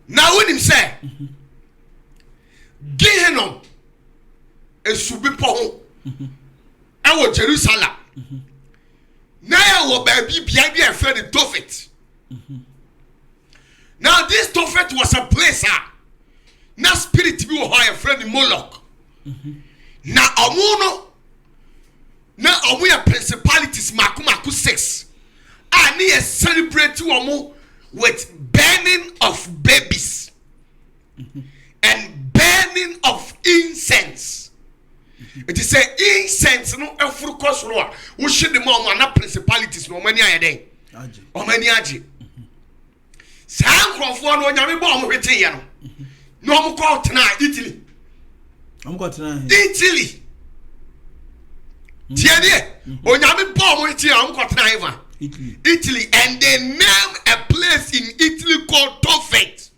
Now when him say Gehenom esubi po ho Jerusalem na ya wo baby bia bia friend Tophet. Now this Tophet was a place na spirit bi wo ho friend Moloch. Na omo na omo ya principalities maku 6 and they celebrate omo with burning of babies and burning of incense. It is say incense no efuru kosoro a wo hye dem omo na principalities no mani ayede o mani age san krofo no nyame bo omo hwete ye no no omo ko tena Italy Italy tiene onyame bo omo hwete omo ko tena Eva Italy, and they name a place in Italy called Tophet.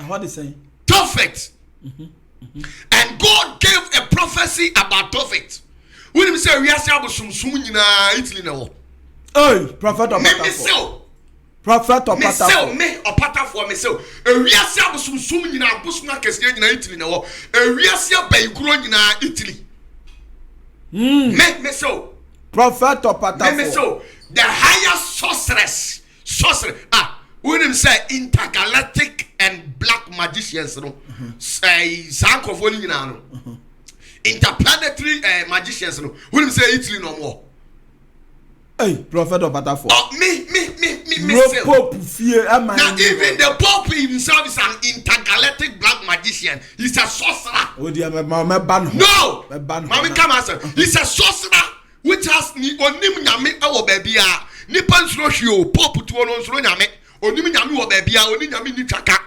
What is saying? Tophet. And God gave a prophecy about Tophet. When he say we are saying Italy now. Hey, prophet of Patafo. Prophet of Patafo. Me or Patafo me so. We are saying sum busuna kesi in Italy now. We are saying Beigro in Italy. Me so. Prophet of Patafo. Me so. The higher sorceress. When him say intergalactic and black magicians, no, say Sankofoni no, interplanetary magicians, no. When him say Italy no more. Hey, prophet of Patafo. Oh, me. Pope fear. Now even the Pope himself is an intergalactic black magician. He's a sorcerer. Oh dear, my ban. No, Mami come answer. He's a sorcerer. Which has ni onim nyame awo baby a nipa nsuro hwe o Pope to ono nsuro nyame onim nyame wo baby a oni nyame ni twaka.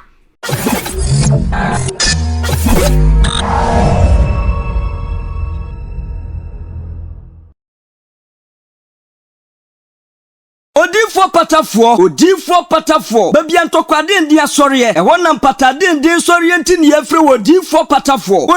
Odifo patafo baby antokwade ndi asori e wonam patade ndi sori enti ne yefre odifo patafo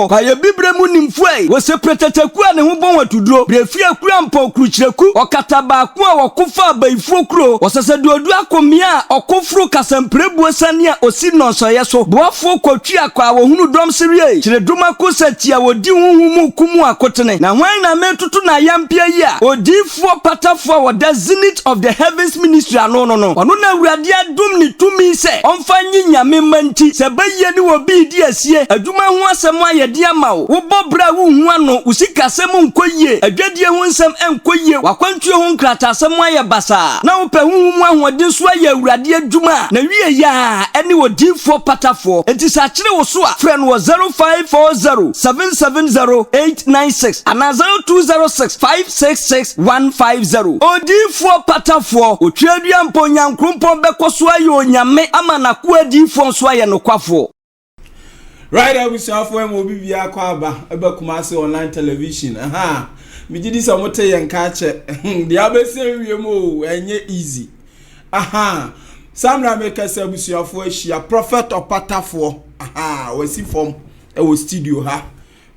kwa ye bibremu nimfuai wo sepretataku ne ho bon watuduro brefi akura mpa okruchireku okataba ku a wokofa abaifo kuro osesede odu akomia okofuru kasamprebu sane a osi nonsoye so boafo kwatwi akwa wo hunu dom serie chireduma ko satia wodi huhumu kumu akotene na hwan na metutu na yampia yi a odifo patafo woda zenith of the heavens ministry no ono na awurade adum ni tumi se onfanyi nyame manti se baye ni wo bi di asie adwuma ho asem ayede amawo wo bobra wo hu ano usika asem nkoyie adwadie ho nsem enkoyie wakwantue ho nkrata asem aye basa na wo pe hu mu ahode so aye awurade adwuma na wie ya ene wo difo patafo enti sa kire wo so a friend wo 0540 770896 ana 0206 566150 odifo patafo otwadua mponya nkrumpo bekoso aye onyame ama na ko adifo so aye nokwafo. Right, I wish you for mo bi akwa aba Kumasi online television. Me gidi so mote yen ka che. Dia be se wiem o enye easy. Samra make us abusuafo ahia prophet of Patafo. Wasi form e wo studio ha.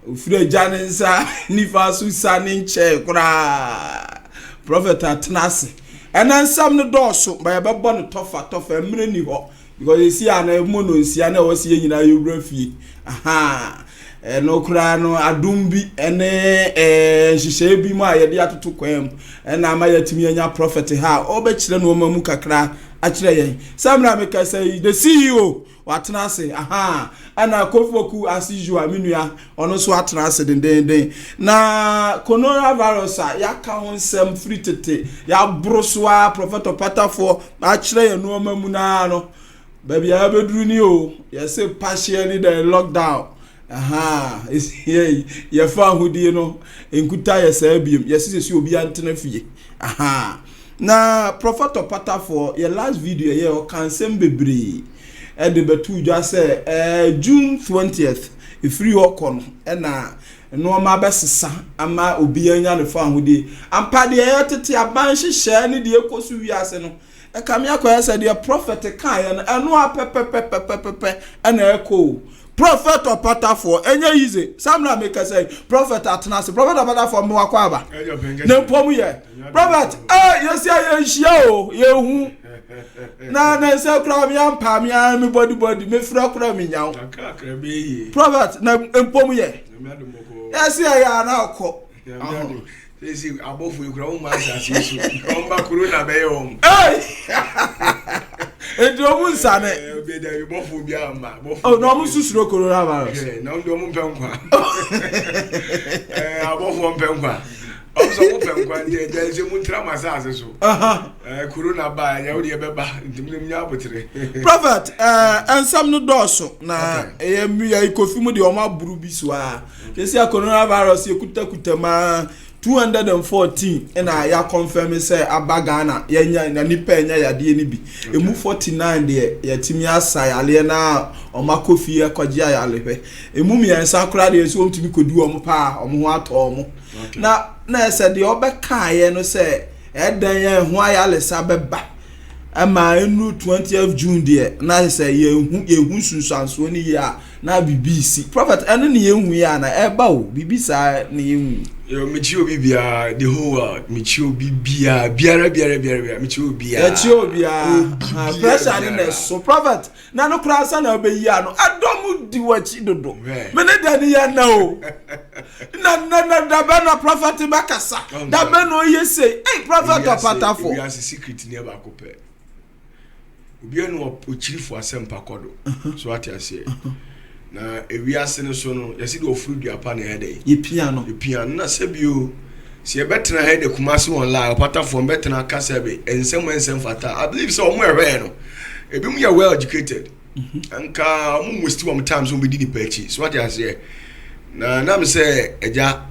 Ofure janensa nifa su sane nche kura. Prophet atnase. Enan sam no doso ba be bo no tofa emre ni ho. Because you see an mono nsia na wasi nyina yewura fie. No kura no adumbi ene hihye bi mu ayede atoto kwam na ama yatimi anya prophet ha obekire no mamu kakra akire yen samra meka say the CEO watena se ana kofoku as usual menua ono so atena se den na coronavirus yaka honsem free tete ya broswa prophet Patafo akire yen no mamu na no baby abeduru ni o you say partially the lockdown is here ye fa hudi no enkuta ye sabiem ye sisi obi antena fie na prophet Patafo ye last video ye o kansem bebre e de betu dwa say June 20th free okon na no ma besesa ama obi anya ne fa hudi ampa de ye tete aban hihye ne de ekosu wiase no e kamia ko ye say de prophet kan ye no eno apepepepepepe na eko prophet of Patafo enye yize samra make say prophet atnase prophet of Patafo mo akwa aba ne pomu ye prophet yes ya hia o ye hu na se kura mi ampa mi an mi body me fura kura mi nyawo prophet na empom ye yes ya na akọ Esi abofu ikura o ma asase so o ba corona be yo edo mu nsane be da bofu bi ama bofu oh no mu susuro corona virus na ndo mu penkwa abofu penkwa so mu penkwa nde da je mu tra masase so corona ba ya wo de be ba ntimnim nya abotre prophet ensam no doso na emi ya ikofi mu de o ma buru bi so a esi corona virus ekuta ma 214 ena ya confirm say abagana yenya na nipa enya yade ni bi emu 49 de yatimi asayale na omakofi ekwaje ayale emu miensa kura de so omtimi kodu omo pa omo ho ato omo na ese de obeka ye no say edan ye ho ayale sa beba ama enu 20th June de na say yehu sunsanso ni ya na BBC prophet enu ni yehu ya na eba o BBC ni yehu yo michio bibia the whole world michio bibia biara michio bibia pressure ni so prophet na no krasa na obeyi ano adom di wachi dodo me ne dani ya na o na da be na prophet bakasa da be no yese hey prophet opatafo we are secret ni ba ko pe obi enu ochirifo asempa kodo so ati ase na ewiase ne so no yesi de ofuru duapa na hede ye piano na sebio se betra hede kumase online opatafo betra kasa be ensem fata I believe so omo ehwe no ebi mu ya well educated anka mu musti wam times on be di pechi so ati ase na me say eja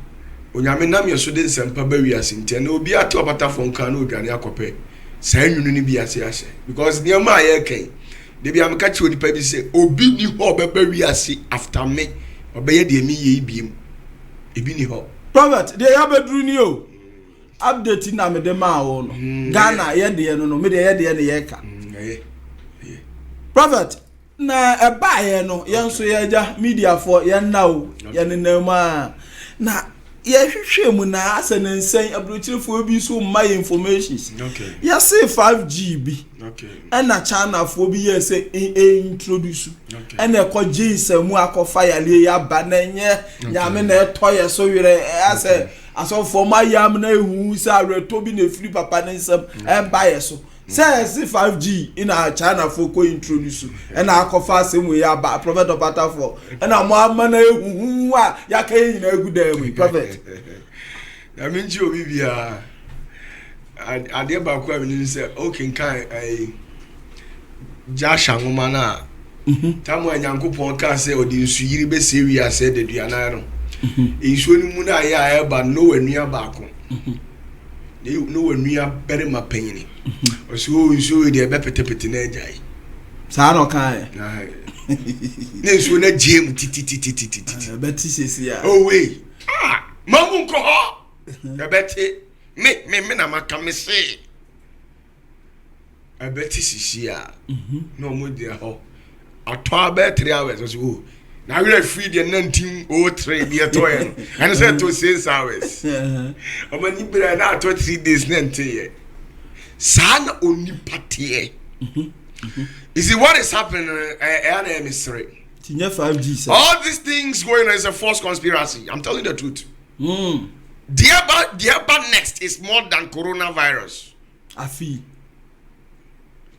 onyame nam yeso de nsempa ba wiase ntia na obi ati opatafo nka na odwane akope sa nwunu ni bi ase because niam aye ken de bi am catch odi pa bi say obi ni ho beba wiase after me obeye de mi ye biem ebi ni ho prophet de ya bedru ni o update na me de ma wo no Ghana ye de no me de ye de ne ye ka prophet na eba ye no ye nso ye ja media for ye na o ye ne ma na ye hwehwe mu na asana nsen abrochirefo bi so my informations ya say 5G bi na China fo bi ye say introduce na ko jinse mu akofa ya le ya ba na nye ya me na to ye so wire ase aso for my yam na ehu sa reto bi na free papa na nsam ba ye so say 5G in a China fo ko introduce na akofa asem we ya ba prophet opatafo na mo amana ehu a ya kan nyina egudam prophet I mean you obi bia ade ba ko amini say okay kan ai jasha ngoma na tamu anyankopon kan say odi nsu yiri be se wi ase de duana no ensu ni mu na ya ba no wanua ba ko no wanua bere mapanyini oso nsu de be petepete na ajai sa no kan na nsu na jem titi beti sesi ya oh wait mamu ko ho beti me na maka me se abeti sisi ya no mo dia ho ato about 3 hours so na we free the 1903 be atoy and say to 6 hours omani bra na ato 3 days 19 sana oni patie is it what is happening mystery tinya 5G sir all these things going on is a false conspiracy I'm telling the truth the about next is more than coronavirus afi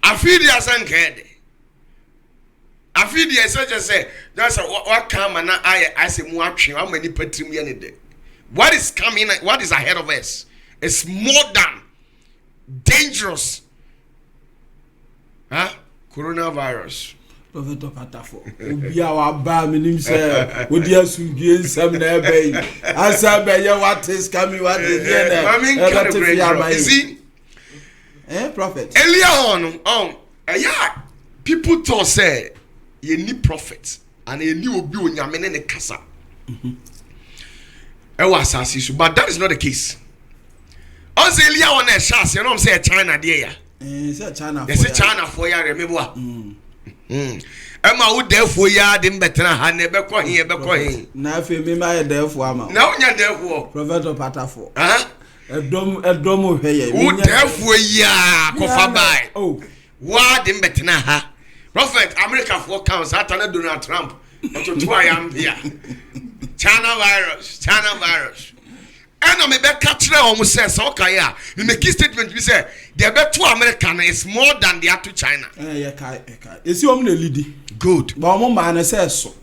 the asankede afi the just say that's what come na I say mu atwe how many patrim ye ne de what is coming what is ahead of us is more than dangerous coronavirus prophet opatafo obi a wa ba minim say odi asundue nsam na ebe asa be ye what is coming what is there you see prophet earlier on yeah people thought say you need prophets and you need obi onyame ne kasa was asasi but that is not the case on say earlier on a chance you know say China there ya say China for say China for ya remember Emma wo defo ya de mbetena ha na be ko he na afi me ma defo ama na onya defo prophet opatafo edom hwe ye wo defo ya ko fa bai Wa dem betena ha. Prophet America for counts atana Donald Trump. Ototo ayam here. China virus. And me be catch them say so okay ya. Me make statement we say the better American is more than the to China. Yeah, kai. Esi om na lead. Good. But omo ma na say so.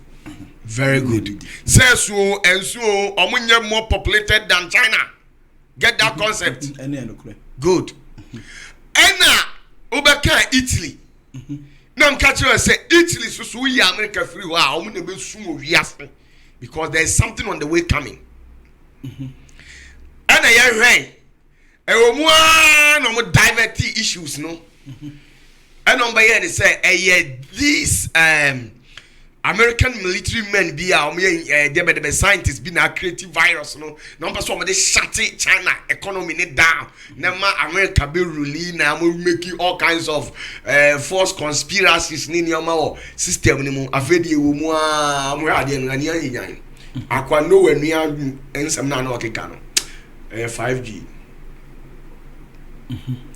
Very good. Say so and so omunye more populated than China. Get that concept? Good. Ena obeka Italy. Now I'm catching you say Italy so we America free wa omu na be sumo wiase because there is something on the way coming. Ena ye hwen omu no mo divert issues no. Ena on be say this American military men be the scientists be na creative virus no number so they shut China economy down na America be ruling na make all kinds of false conspiracies ni your system ni mu afedi ewo mu ade no ani anyan akwa no wanu ensam na no okeka no 5G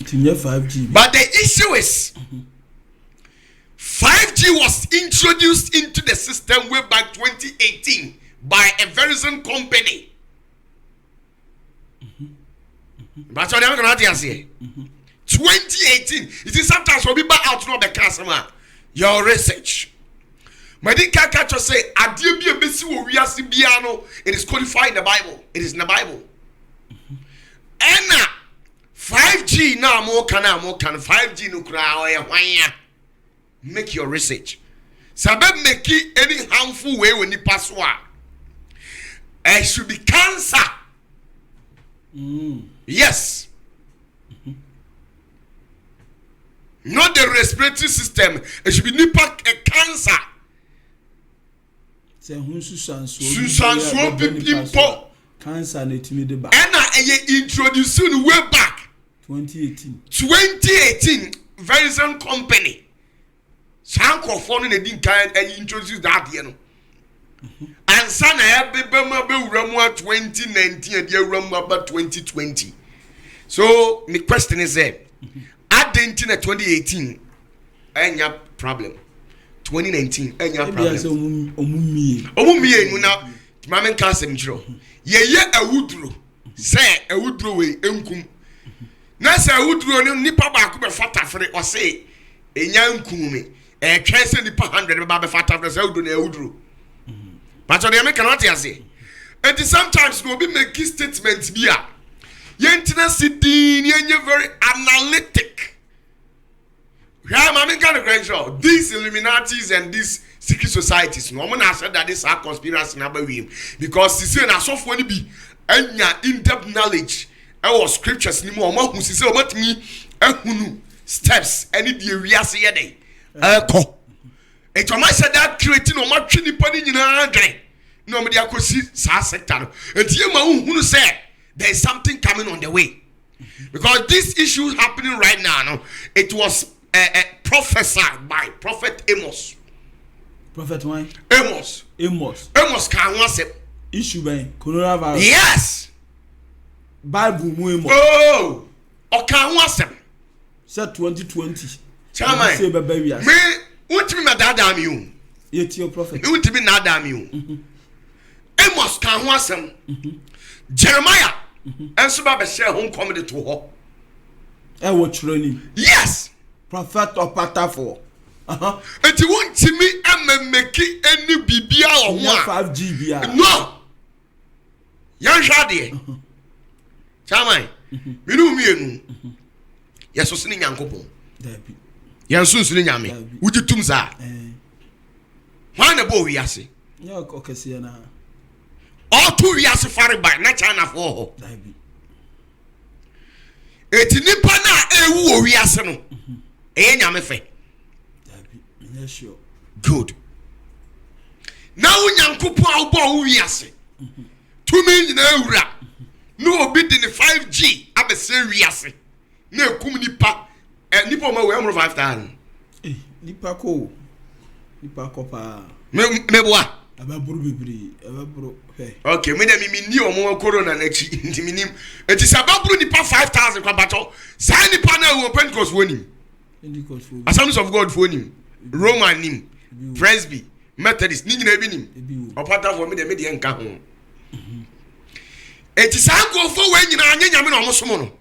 tinye 5G but the issue is 5G was introduced into the system way back 2018 by a Verizon company. But I'm going to say 2018. It is sometimes we'll be back out to the customer. Your research. My dear Kakacho say, it is qualified in the Bible. It is in the Bible. And 5G now more can 5G no cry. Make your research. Sabe make any harmful way when you pass one. It should be cancer. Yes. Not the respiratory system. It should be nipa cancer. Cancer netimi and I introduced way back 2018 Verizon company. Sanko phone na din kan introduce that you know. And sana ya be 2019 and ya about 2020. So my question is identity 2018 enya problem. 2019 enya problem. Omumie nu na mamen ka asem chiro. Ye awuduro. Say awuduro we enkum. Na say awuduro ni nipa ba ko be fata fere o say enya enkum me. Twenty nipa 100 be fata fere say awuduro na awuduro. But on the American what you say? And sometimes we will be making statements here. Yentina city yenye very analytic. Yeah, I'm kind of great. These Illuminatis and these secret societies. No one has said that this are conspiracy number him because they say na so for be enya in-depth knowledge. Our scriptures ni mo who say about me ehunu steps any the area say dey. Ko. It was said that creating no ma twi nipa ni nyina adwen. No me dey akosi sa sector no. Entie ma hu say there is something coming on the way. Because this issue happening right now, no, it was prophesied by Prophet Amos. Prophet why? Amos can once issue by coronavirus. Yes. Bible mu Amos. Oh. O can once said 2020. Chama. Say baba wi. Me untimi na dada mi o. Yet your prophet. Me untimi na dada mi o. Amos can once Jeremiah enso ba be share home comedy to ho. E wo training. Yes. Prophet Opatafo. Enti wontimi amemeki any bibia o ho 5G bia. No. Yan hwade. Chama. Minu mienu. Yeso sini nyankopon. Dabi. Yansu sini nyame. Wujitum za. Hwan na bo wiase? Ya okese na. All two wiase fare by na China for ho. Dabi. Eti nipa na ewu o wiase no. Nyame fe. Dabi. Me sure. Good. Now nyankopon a wo wiase. Tumi nyina ewura. No obi di ni 5G abese wiase. Na ekum nipa. Nipa ma we am 5,000. Nipa ko pa. Me boa. Ababuru bibiri, ababuru. Okay, me dem mi ni omo corona na chi ntimi nim. Eti sababuru nipa 5,000 kwa bato. Sa nipa na wo Pentecost woni. Assemblies of God for him, Roman him, Presby, Methodist, ni nyina bi nim. Opata for me de nka ho. Eti san go for we nyina anya nyame na omosom no.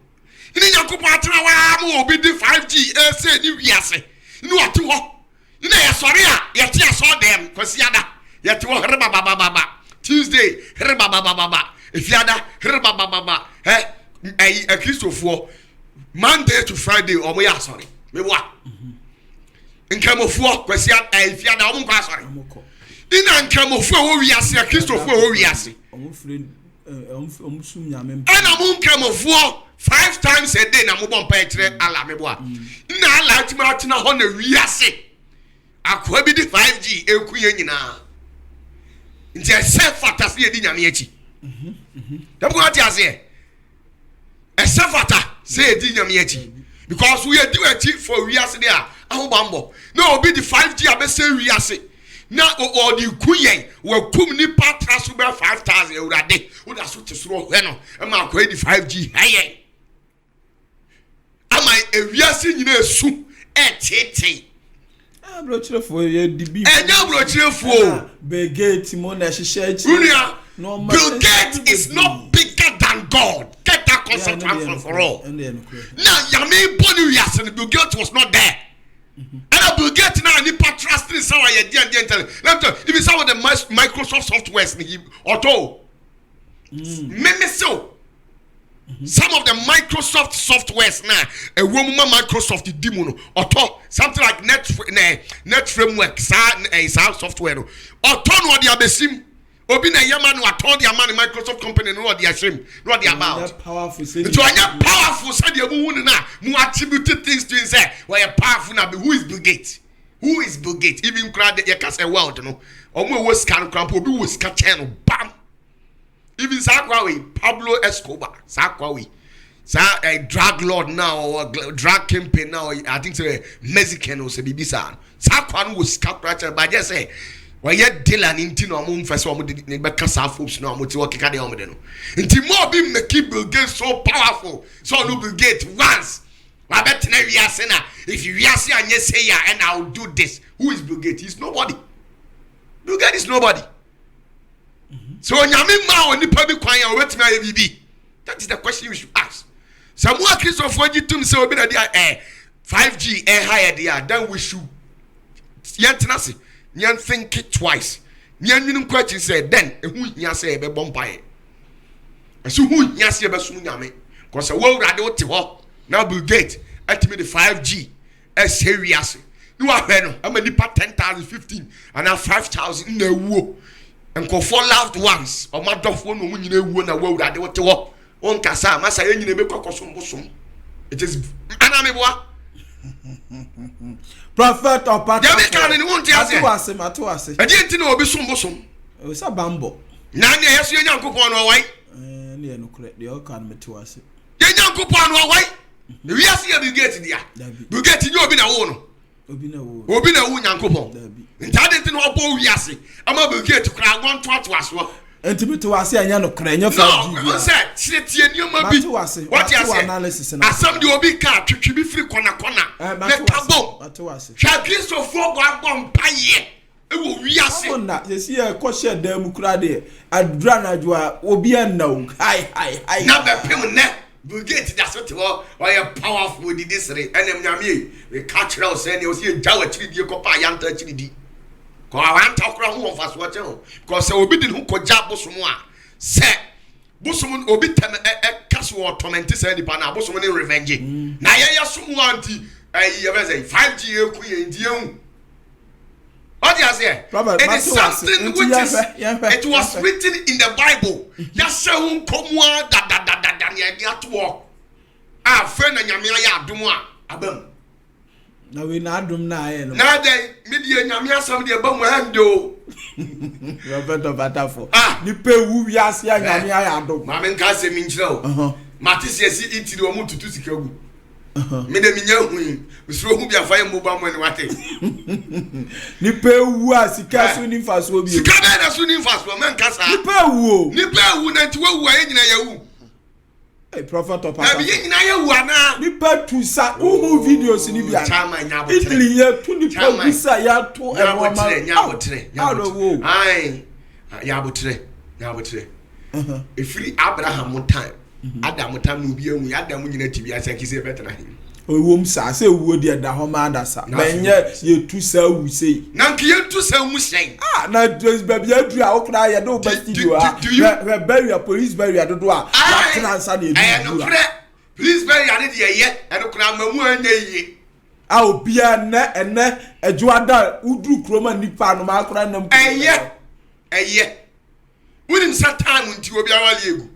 Ni Yakobon atena wa mo obi di 5G say ni wiase. Ni ote ho. Ni na yesori a yete aso dem kwasiada. Yete ho reba baba. Tuesday reba baba. Efiada reba baba. A Christopher Monday to Friday omo ya sorry. Me wa. Nkamofuo kwasiada efiada omo kwa sorry. Ina nkamofuo wo wiase a Christopher wo wiase. Omo friend sum nyame. Ana mo nkamofuo 5 times a day na mo bon pa ekire ala me boa. Na ala atima atina ho na wiase. Akwa bi di 5G ekuye nyina. Nti ese fata se edi nyame achi. Dabo ati ase. Ese fata se edi nyame achi. Because we do achi for wiase there. Ahobambo. Na obi di 5G abese wiase. Na o di kuyen we kum ni patra so be 5,000 eurade. Wo da so tesoro he no. E ma akwa di 5G. Haye. Ama ewiase nyina esu tete. Brochirefo ye dibi. Enya brochirefo. Bill Gates mo na hihye chi. Bill Gates is not bigger than God. Get that concept once for all. Now yami boni wiase no Bill Gates was not there. And Bill Gates now ni trust in someone ye dey. Let me if you saw the Microsoft softwares ni auto. Meme so. Some of the Microsoft softwares now, a woman Microsoft demo or something like net framework, software. Or turn what they are besim. Obi na yaman wa turn their man Microsoft company no what they are shame, what they are about. Powerful. So anya powerful said you na mu attribute things to say why powerful na be who is Bill Gates? Who is Bill Gates? Even crowd you can say world no. Omo wo scan cramp obi wo scan channel bam. Even Sakwawi, Pablo Escobar, Sakwawi, a drug lord now or drug campaign now. I think it's a Mexican or Sebibisa. Sakwan was captured by just say, well, yet Dylan in Tino Moon first one with the Bacasa folks now, which work at the Omedeno. And Timo be make Bill Gates so powerful, so no Bill Gates once. I bet never Yasena. If you Yasi and yes say and I'll do this. Who is Bill Gates? He's nobody. Bill Gates is nobody. So nyame ma oni pa bi kwan ya wetimi aye bibi. That is the question you should ask. Samuel Christopher gitum say obi na dia 5G higher there, then we should yentenase nyen think it twice. Nyen nwinu question say then ehu nya say e be bompae. Aso hu nya say e be sum nyame. Cause wo wrade wo te ho. Now Bill Gates atimi the 5G serious. You are no am nipa 10,000 15 and now 5,000 na wuo. And for loved ones, or my dog phone, when you know, when I will that they want to walk on Casa, Massa, you may be bosom. It is Anamiwa. Prophet or Pata. Yaman won't tell us. I didn't know bosom. It was a bambo. None, yes, you young coupon or white. Near no correct, the old can to us. You young coupon or white. We are seeing you get there. You get in your bin a woman. Obina wu Nyankopon. Ntade tin ho bo wiase. Ama Bill Gates kra gon to aso. Entimi to ase anya no kra nya 5G. No, say tie nioma bi. What you say? Analysis na. Asam de obi ka twetwe bi firi kona. Ne tabo. Twa Christopher go agbon paye. Ewo wiase. Na yesi e ko share dem kra de. Adura na joa obi anna. Hi. Na be pem ne. Bill Gates that's what why powerful did this re enem nyame we catch us say you see jaw achiri die kopa yanta achiri di ko awanta okra ho faso wache ho because obi din ho koja bosom a say bosom obi tem kaso torment say nipa na bosom ne revenge na ye somu anti ye be say 5G ekuye ndie hu what you say it is something which is it was written in the Bible yase hu komua da ya to walk friend na nyame ya adom a abam na we na adom na aye no na dey media nyame asam de ba mu hando Prophet of Atafo ni pe wu wiase ya nyame ya adom ma men ka se mi nkyira o matisi esi itiri o mu tutu sikagu me de minya hu usuro hu bia fa yemu ba mu ni wate ni pe wu asika so ni faso bi sika be na so ni faso men ka sa ni pe wu na ti wu aye nyina ya wu Hey, prophet of na bi nyina ye wu ana nipa tu sa who videos ni bia chama nya Italy ye tu nipa tu sa ya to nya botre ai ya botre efiri Abraham time Adam time no bi emu Adam nyina tibi asa kise betena hin owom sa se wuo de da ho ma da sa benye ye tu sa wu sei na nke ye tu sa mu sen na baby adu a okra ye do ba studio a barrier police barrier do a tena nsa na edu police barrier ne de ye e do kra mamu anya yi a obia na ene adwoada udru kroma nipa no ma akora nam eye wunim satan nti obi awale egu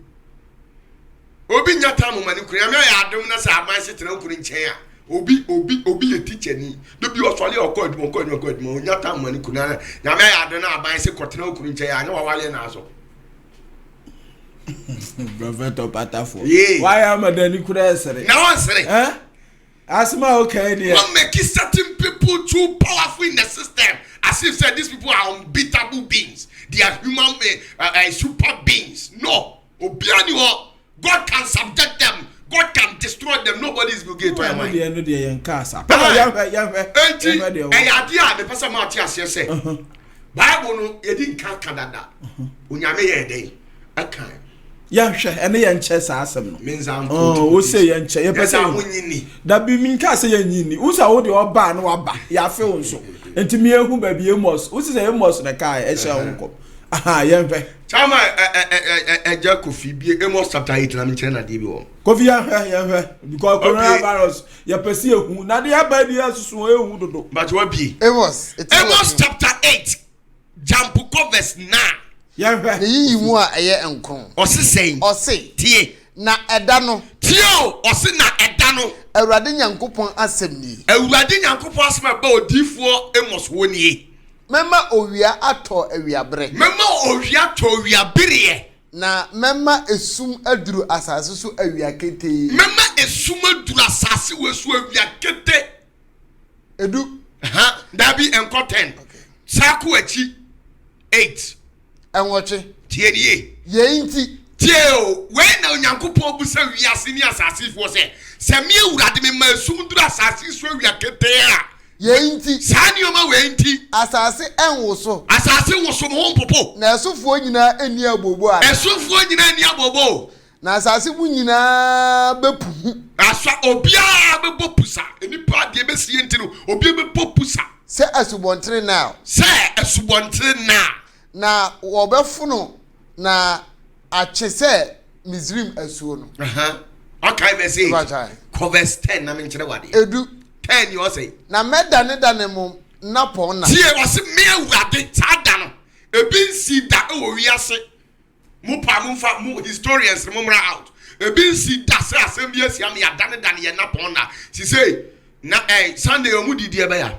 obi nyata mo mani kura me ya adom na sa aban se tena nkuru nchen a obi ye teacher ni do bi osole okọ nyata mo mani kura na me ya adom na aban se kotena nkuru nchen a nya wawale na aso prophet opatafo why am adani kura esere na wan sere asma okay there one make certain people too powerful in the system as if said these people are unbeatable beings, they are human super beings. No, obiani ho God can subject them, God can destroy them. Nobody is going to get mind. No dey en kasa. Idea the person ma ti ase say. Bible no e din kan kadada. Onyame ye dey. Akan. Yahwe ene ye nche sa asem no. Menza o say ye nche ye pese hunyini. Da bi min ka say ye nyini. Wo sa wo de oba na waba. Ya fe wo nso. Enti mi ehu ba bi emos. Wo say emos na kai e sha wo ko. Aha ye mfe. Chama eja Kofi bi Amos chapter 8 na mi kire na dey bi wo. Kofi ya mfe because coronavirus ye pese ehu na de ba di asusu ehu dodo. But what be? Amos chapter 8 jump verse 9. Yahwe yi mu a eye enkron ose tie na eda no tie o ose na eda no Awurade Nyankopon asem ni asem ba odifo Amos wonie mema owia ato awiabre na mema esum aduru asase so awia kete edu dabi enkoten saku achi 8 enwoche tie nie ye inti tie o we na Onyankopon bu se wiase ni asase fo se me Awurade me ma esum duru asase so awia kete a ye inti sani o ma we inti asase enwoso mo popo na esofo nyina eni abobo a na asase bu nyina bepu aswa obia bebo pusa enipa de be sie ntino obia bebo pusa se asubontre na wobefuno na achese Misrim asuo no okay be say verse 10 na me nkire wade edu 10 you say na medane mo na pon na tie o se me Awurade sada no ebi nsi da e wo wiase mu pa mu fa mu historians mu mra out ebi nsi da se asem bi asia me adane ye na pon na si say na Sunday o mu didi e ba ya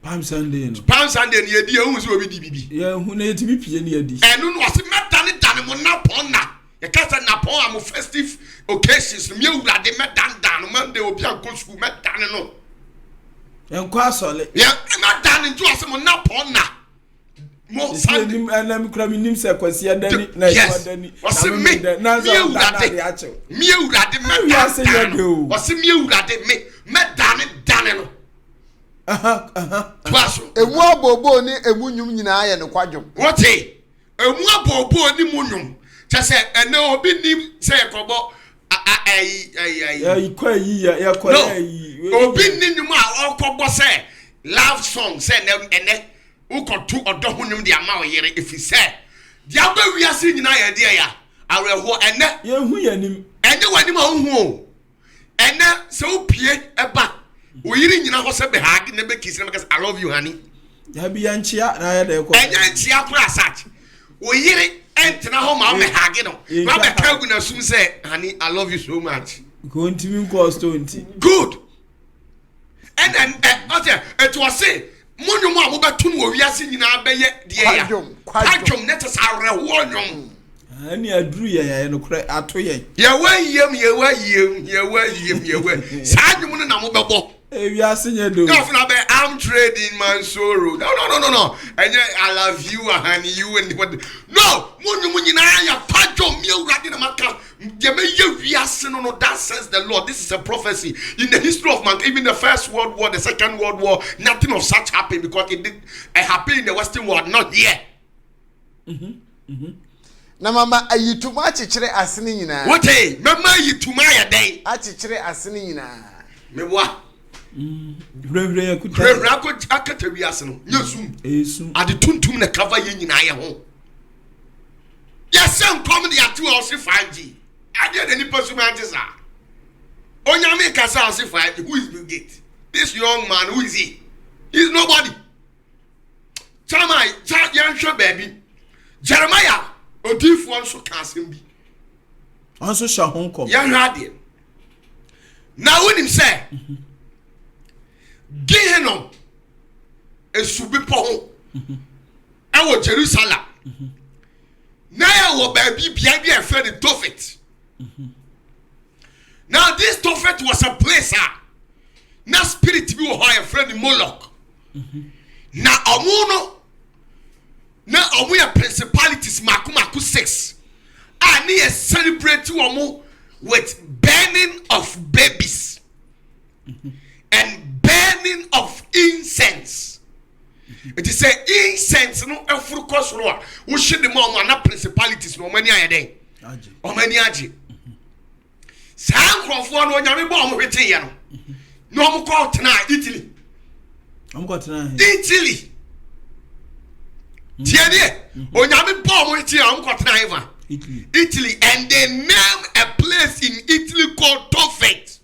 Palm Sunday ni edi ehun se obi di bibi ye hu na etimi pie ni edi enu no se medane mo na pon na ye ka se na pon am festive occasions me Awurade medane Monday obi an school medane no enko asole ya medane ntu ase mo na pon na mo Sunday anam kura mi nim se kwasi adani na adani wase me Awurade medane wase me Awurade medane no twaso emu abobo ni emu nyum nyina aye ne kwadwom wote emu abobo ni munum chese ene obi ni se yakobo obi ni nyum a okobo se love song se ene ukotu odohunum de ama oyere efise dia ba wiase nyina ye de ya areho ene ye hu yanim ene wanim a hu ene se opie eba oyiri nyina ho se be hag ne be kisi na because I love you honey ya bi yanchia na ya de ko enya nchia kura sach oyiri entina ho ma me hag no na be kagu na sum say honey I love you so much go ntimi ko stonti good and then it was say monyo mo amobetu no wiase nyina be ye de ya kwadwom net sawre ho nyom ani aduru ya no kure ato ye ye wa sadwum no na mo bebo wiase nye do I'm trading my sorrow no enye I love you honey you and what no monyo mo nyina ya kwadwom me Awurade na maka That says the Lord. This is a prophecy in the history of man. Even the First World War, the Second World War, nothing of such happened because it did happen in the Western world, not here. Na mama ayituma achichere asene nyina. What eh? Mama ayituma ya day. Achichere asene nyina. Mewa. Hurehure akuta. Hurehure akata wiase no. Nyesum. Esum. Ade tuntum na cover ye nyina ye ho. Yesem come the atu o se 5G. Ade the nipa suma antisa. Onyame kasa o se 5G. Who is Bill Gates? This young man, who is he? He's nobody. Chama yanhwe baby. Jeremiah Odifu anso kasem bi. Anso sha honkom. Ya hwade. Na wonim say. Gehenom esubi po ho. Ewo Jerusalem. Na ya wo baby bia bia fe the Tophet. Now this Tophet was a place na spirit bi wo ho ya friend Moloch. Na omuno na omuya principalities makumaku 6 and they celebrate omu with burning of babies and burning of incense. It is say incense no efuru kosoro a wo hye de ma na principalities no mani ayede o mani age san krofo no onyame bo omo hwete ye no no omo ko tena Italy Italy Tiene, onyame bomb iti am kwatena eva. Italy, and they name a place in Italy called Tophet.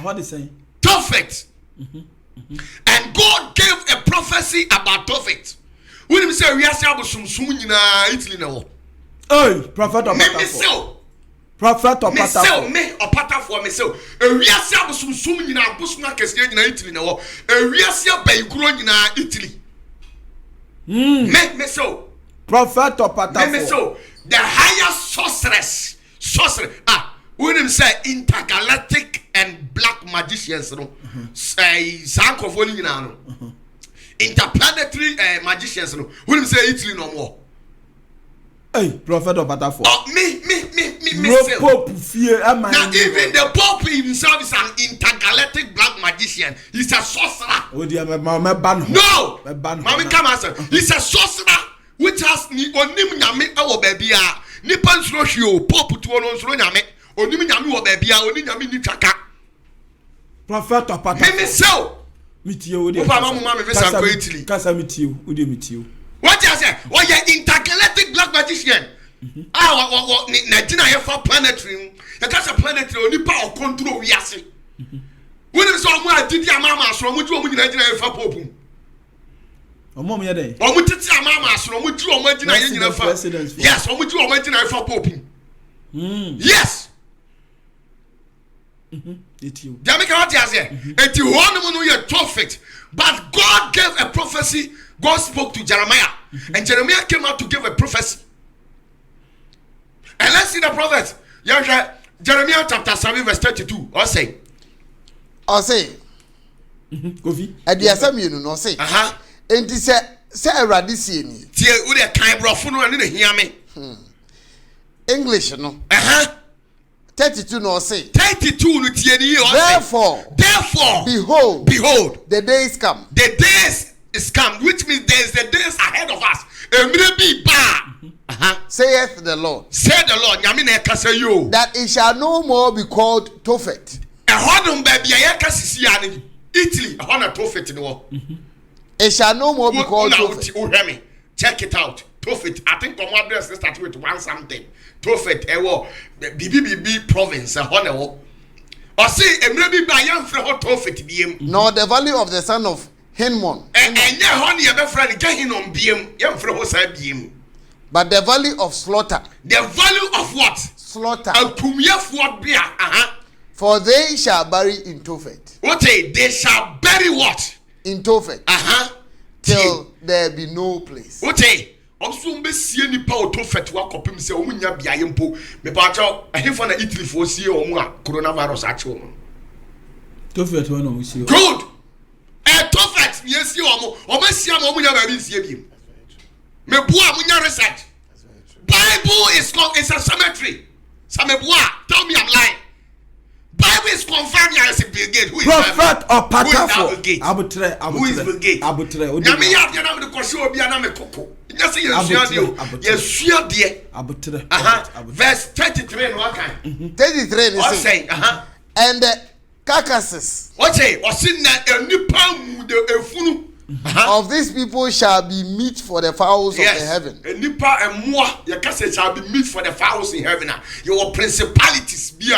What is saying? Tophet. And God gave a prophecy about Tophet. When him say we are sum nyina Italy na wo. Hey, prophet Opatafo. Prophet Opatafo. Me Opatafo me say we are sum nyina busuma kese nyina Italy na wo. We are say baykuro nyina Italy. Me so Prophet Opatafo. Me so the higher sorceress. When him say intergalactic and black magicians no. Say sankofo ni nyina no. Interplanetary magicians no. When him say Italy no more. Hey, Prophet Opatafo. Me say Pope fear am I. Now even the Pope himself is an intergalactic black magician. He's a sorcerer. Oh dear, me ban. No. Mami come answer. He's a sorcerer which has ni onim nyame ewo baby a. Nipa nsuro hwe Pope to ono nsuro nyame. Onim nyame wo baby a, oni nyame ni twaka. Prophet Opatafo. Me say Mitio odi. Opa mama me vesa ko Italy. Kasa mitio, odi mitio. What you say? Oh yeah, intergalactic black magician. Nigeria here for planetary. You can say planetary only power control we are see. When is someone did your mama so much you Nigeria here for Pope. Omo me dey. Omo titi mama so much you Nigeria here for. Yes, omo you Nigeria here for Pope. Yes. Itio. Jamaica what you say? Eti one no you Tophet. But God gave a prophecy. God spoke to Jeremiah. And Jeremiah came out to give a prophecy. And let's see the prophet. Jeremiah chapter 7 verse 32. Or say. Kofi. Adiasa mienu no say. Enti se Awurade sie ni. Tie wo de kan brofo no ne hia me. English no. 32 no say. 32 no tie ni o say. Therefore, behold, the days come. The days is come, which means there is the days ahead of us. Saith the Lord. Say the Lord. Nyame na ekasa yo. That it shall no more be called Tophet. Ehodum baby ya kasisi ya ni Italy. Ehona Tophet no. It shall no more be called Tophet. Check it out. Tophet. I think our address start with one something. Tophet ewo BBB province ehona wo. Or say emre bi ba yan fre ho Tophet biem. Nor the valley of the son of Hinnom. But the valley of slaughter. The value of what? Slaughter. For they shall bury in Tophet. What? They shall bury what? In Tophet. Till there be no place. What? Also, be see ni pa Tophet wa kopim se omunya biaye mpo. Me pa cho ehefo na Italy fo sie omu a coronavirus a che omu. Tophet wa no mu sie. Good. Tophet yes you omo sia mo munya ba bi sie biem. Me bua munya research. Bible is called, it's a cemetery. Samebua, tell me I'm lying. Bible is confirming as a Bill Gates. Who is Prophet or Patafo? Abutre. Who is Bill Gates? Abutre. Nyame ya de na me kwase obi na me koko. Nya se yesua de o. Yesua de. Abutre. Verse 33 no aka. 33 is saying, and the carcasses of these people shall be meat for the fowls of the heaven. Shall be meat for the fowls in heaven. Your principalities be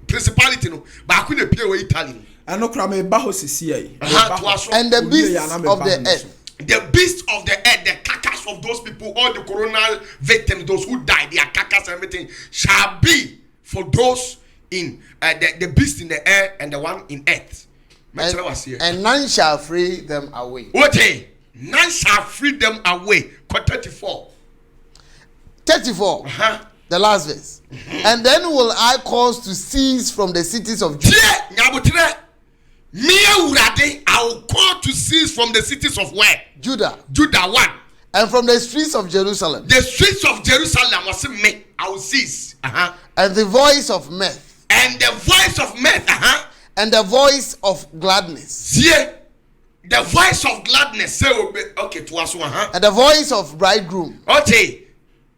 principality no back in the pure Italian. And the beasts of the earth. The beasts of the earth, the carcass of those people, all the coronal victims, those who died, their carcass and everything, shall be for those in the beast in the air and the one in earth. And none shall free them away. What? None shall free them away. 34. 34. The last verse. And then will I cause to cease from the cities of Judah. I will call to cease from the cities of where? Judah. Judah 1. And from the streets of Jerusalem. The streets of Jerusalem was me. I will cease. And the voice of mirth. And the voice of mirth. And the voice of gladness. Yeah. The voice of gladness. Say okay to us. And the voice of bridegroom. Okay.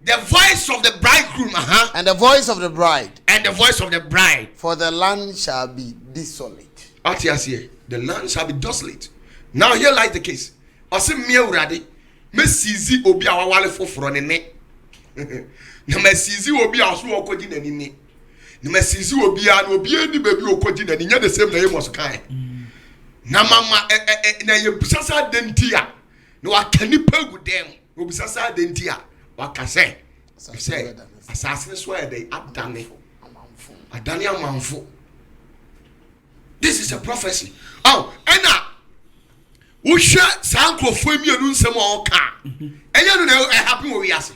The voice of the bridegroom. And the voice of the bride. And the voice of the bride. For the land shall be desolate. The land shall be desolate. Now here lies the case. Ose me urade me sizi obi awawale foforo ne ne. Na me sizi obi aso okoji na ni ne. Na me sizi obi a na obi eni baby okoji na ni nya the same na ye moso kan. Na mama na ye busasa dentia. Na wakani pagu dem. Obusasa dentia. Wakase. Say assassin swear they adane. Adane amanfo. This is a prophecy. Oh, and now, we share Sanko for me and some more car. And you know, I happen with us.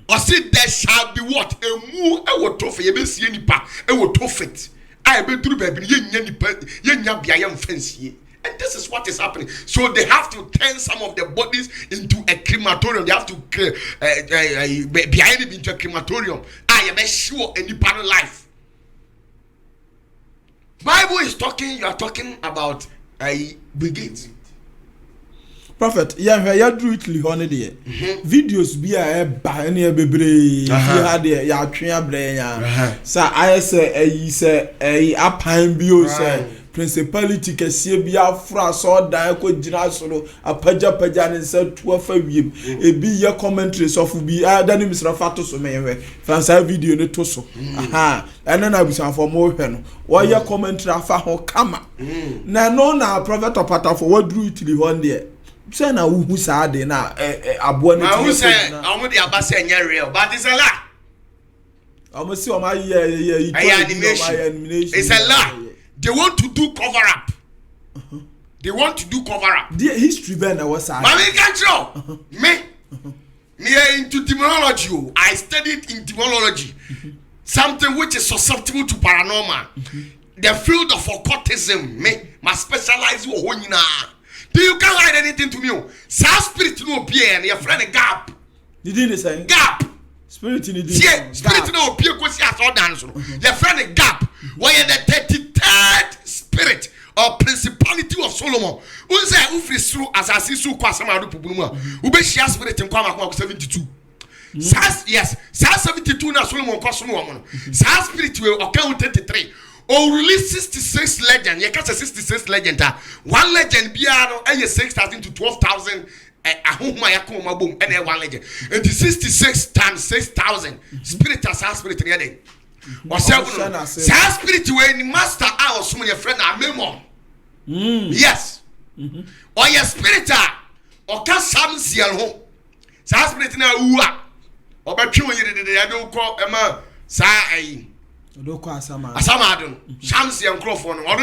Or say, there shall be what? A moo, I will tough, you may see any pa, I will tough it. I will do baby, young fancy. And this is what is happening. So they have to turn some of the bodies into a crematorium. They have to behind it into a crematorium. I am sure any part of life. Bible is talking, you are talking about a brigade. Prophet, yeah, drew it lihone there. Videos be a bahani a bebre, had ya tria brain. Sir, I say a apine bio say principality kese bi afra so dan ko gina solo apaja ne se to afa wiem e bi ye commentaries of bi ada ni misra fato so menwe fansa video ne to so aha ena na bisan for mo hwe no wo ye commentary afa ho kama na no na prophet Patafo what drew it the one there say na wu sa de na abo ne ti say omo de abase nya real but it's a lie. Omo si o ma ye animation. It's a lie. They want to do cover up. They want to do cover up. The history ben was I. But we can't show. Me into demonology. I studied in demonology. Something which is susceptible to paranormal. The field of occultism. Me must specialize with honina. You can't hide anything to me. Sa spirit no appear and your friend a gap. You didn't say gap. Spirit in the yeah, spirit no appear because you are dance. Your friend a gap. Why the 33rd spirit or principality of Solomon? Who say who free through as I see so kwasama do pupuma. Who be share spirit in kwama 72. Yes, 72 na Solomon kwasomo woman. Sa spirit will account 33. Or release 66 legend. You can say 66 legend. One legend biano and 6,000 to 12,000. Ahuma yakoma boom and one legend. And the 66 times 6,000 spirit as spirit together. Sa spirit when master our so your friend are memo. Yes. Or your spirit or can some see home. Sa spirit na uwa. Or but you don't call Emma sa Asama don Shamsi and Crawford or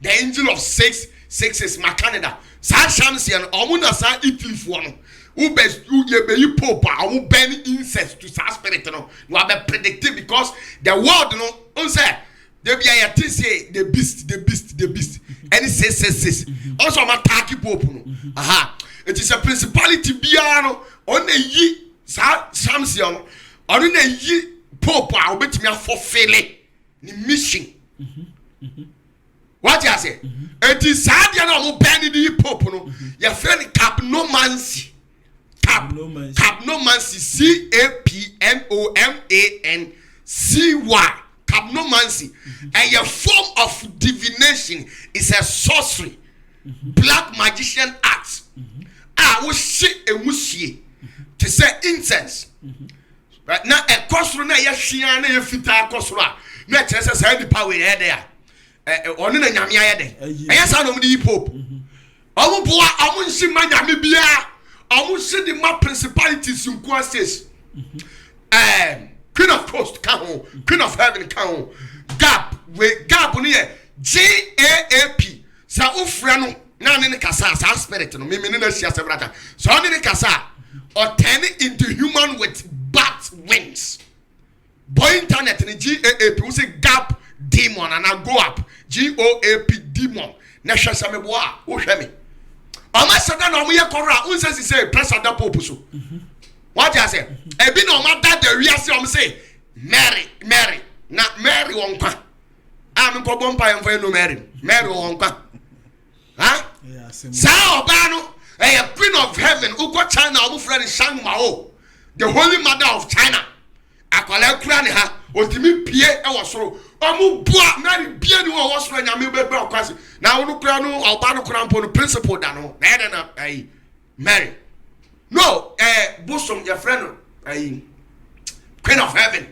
the angel of 6 is my Canada. Sa Shamsi and Omuna sa Italy for no. Who best you pope or burn incense to sa spirit no. You are predictive because the world no say there be a say the beast. And it says also I'm attacking pope no. Aha. It is a principality biano on the ye sa Shamsi on the ye pope a obetimi afofele ni mission what you say it is sad ya no mo ban di pope no your friend capnomancy capnomancy capnomancy and your form of divination is a sorcery black magician act wo shit emusie to say incense right now a kosoro na ya hwia na ya fita kosoro a na kyerese say ni power ya there onu na nyame ayede eya sa no di pope omo boa omo nsi ma nyame bia omo se di ma principalities in Kwastes Queen of Coast can ho Queen of Heaven can ho gap no ye GAAP sa ofra no na ne kasa sa spirit no me na sia sebrata so ne kasa or turn into human with bat wings boy internet ni GAAP we say gap demon and I go up GOAP demon na hwa sa me boa wo hwe me o ma sada na o ye kora un say president pope so what you say e bi na o ma da the wi ase o say Mary na Mary won kwa am ko bompa yem fa no Mary won kwa ha sa oba no Queen of Heaven uko China o friend Shang Mao the holy mother of China akwala kura ne ha otimi pie e wo soro omu bua Mary pie ni wo soro nyame bebe okwase na wo kura no oba no kura mpo no principle da no na Mary no bosom your friend Queen of Heaven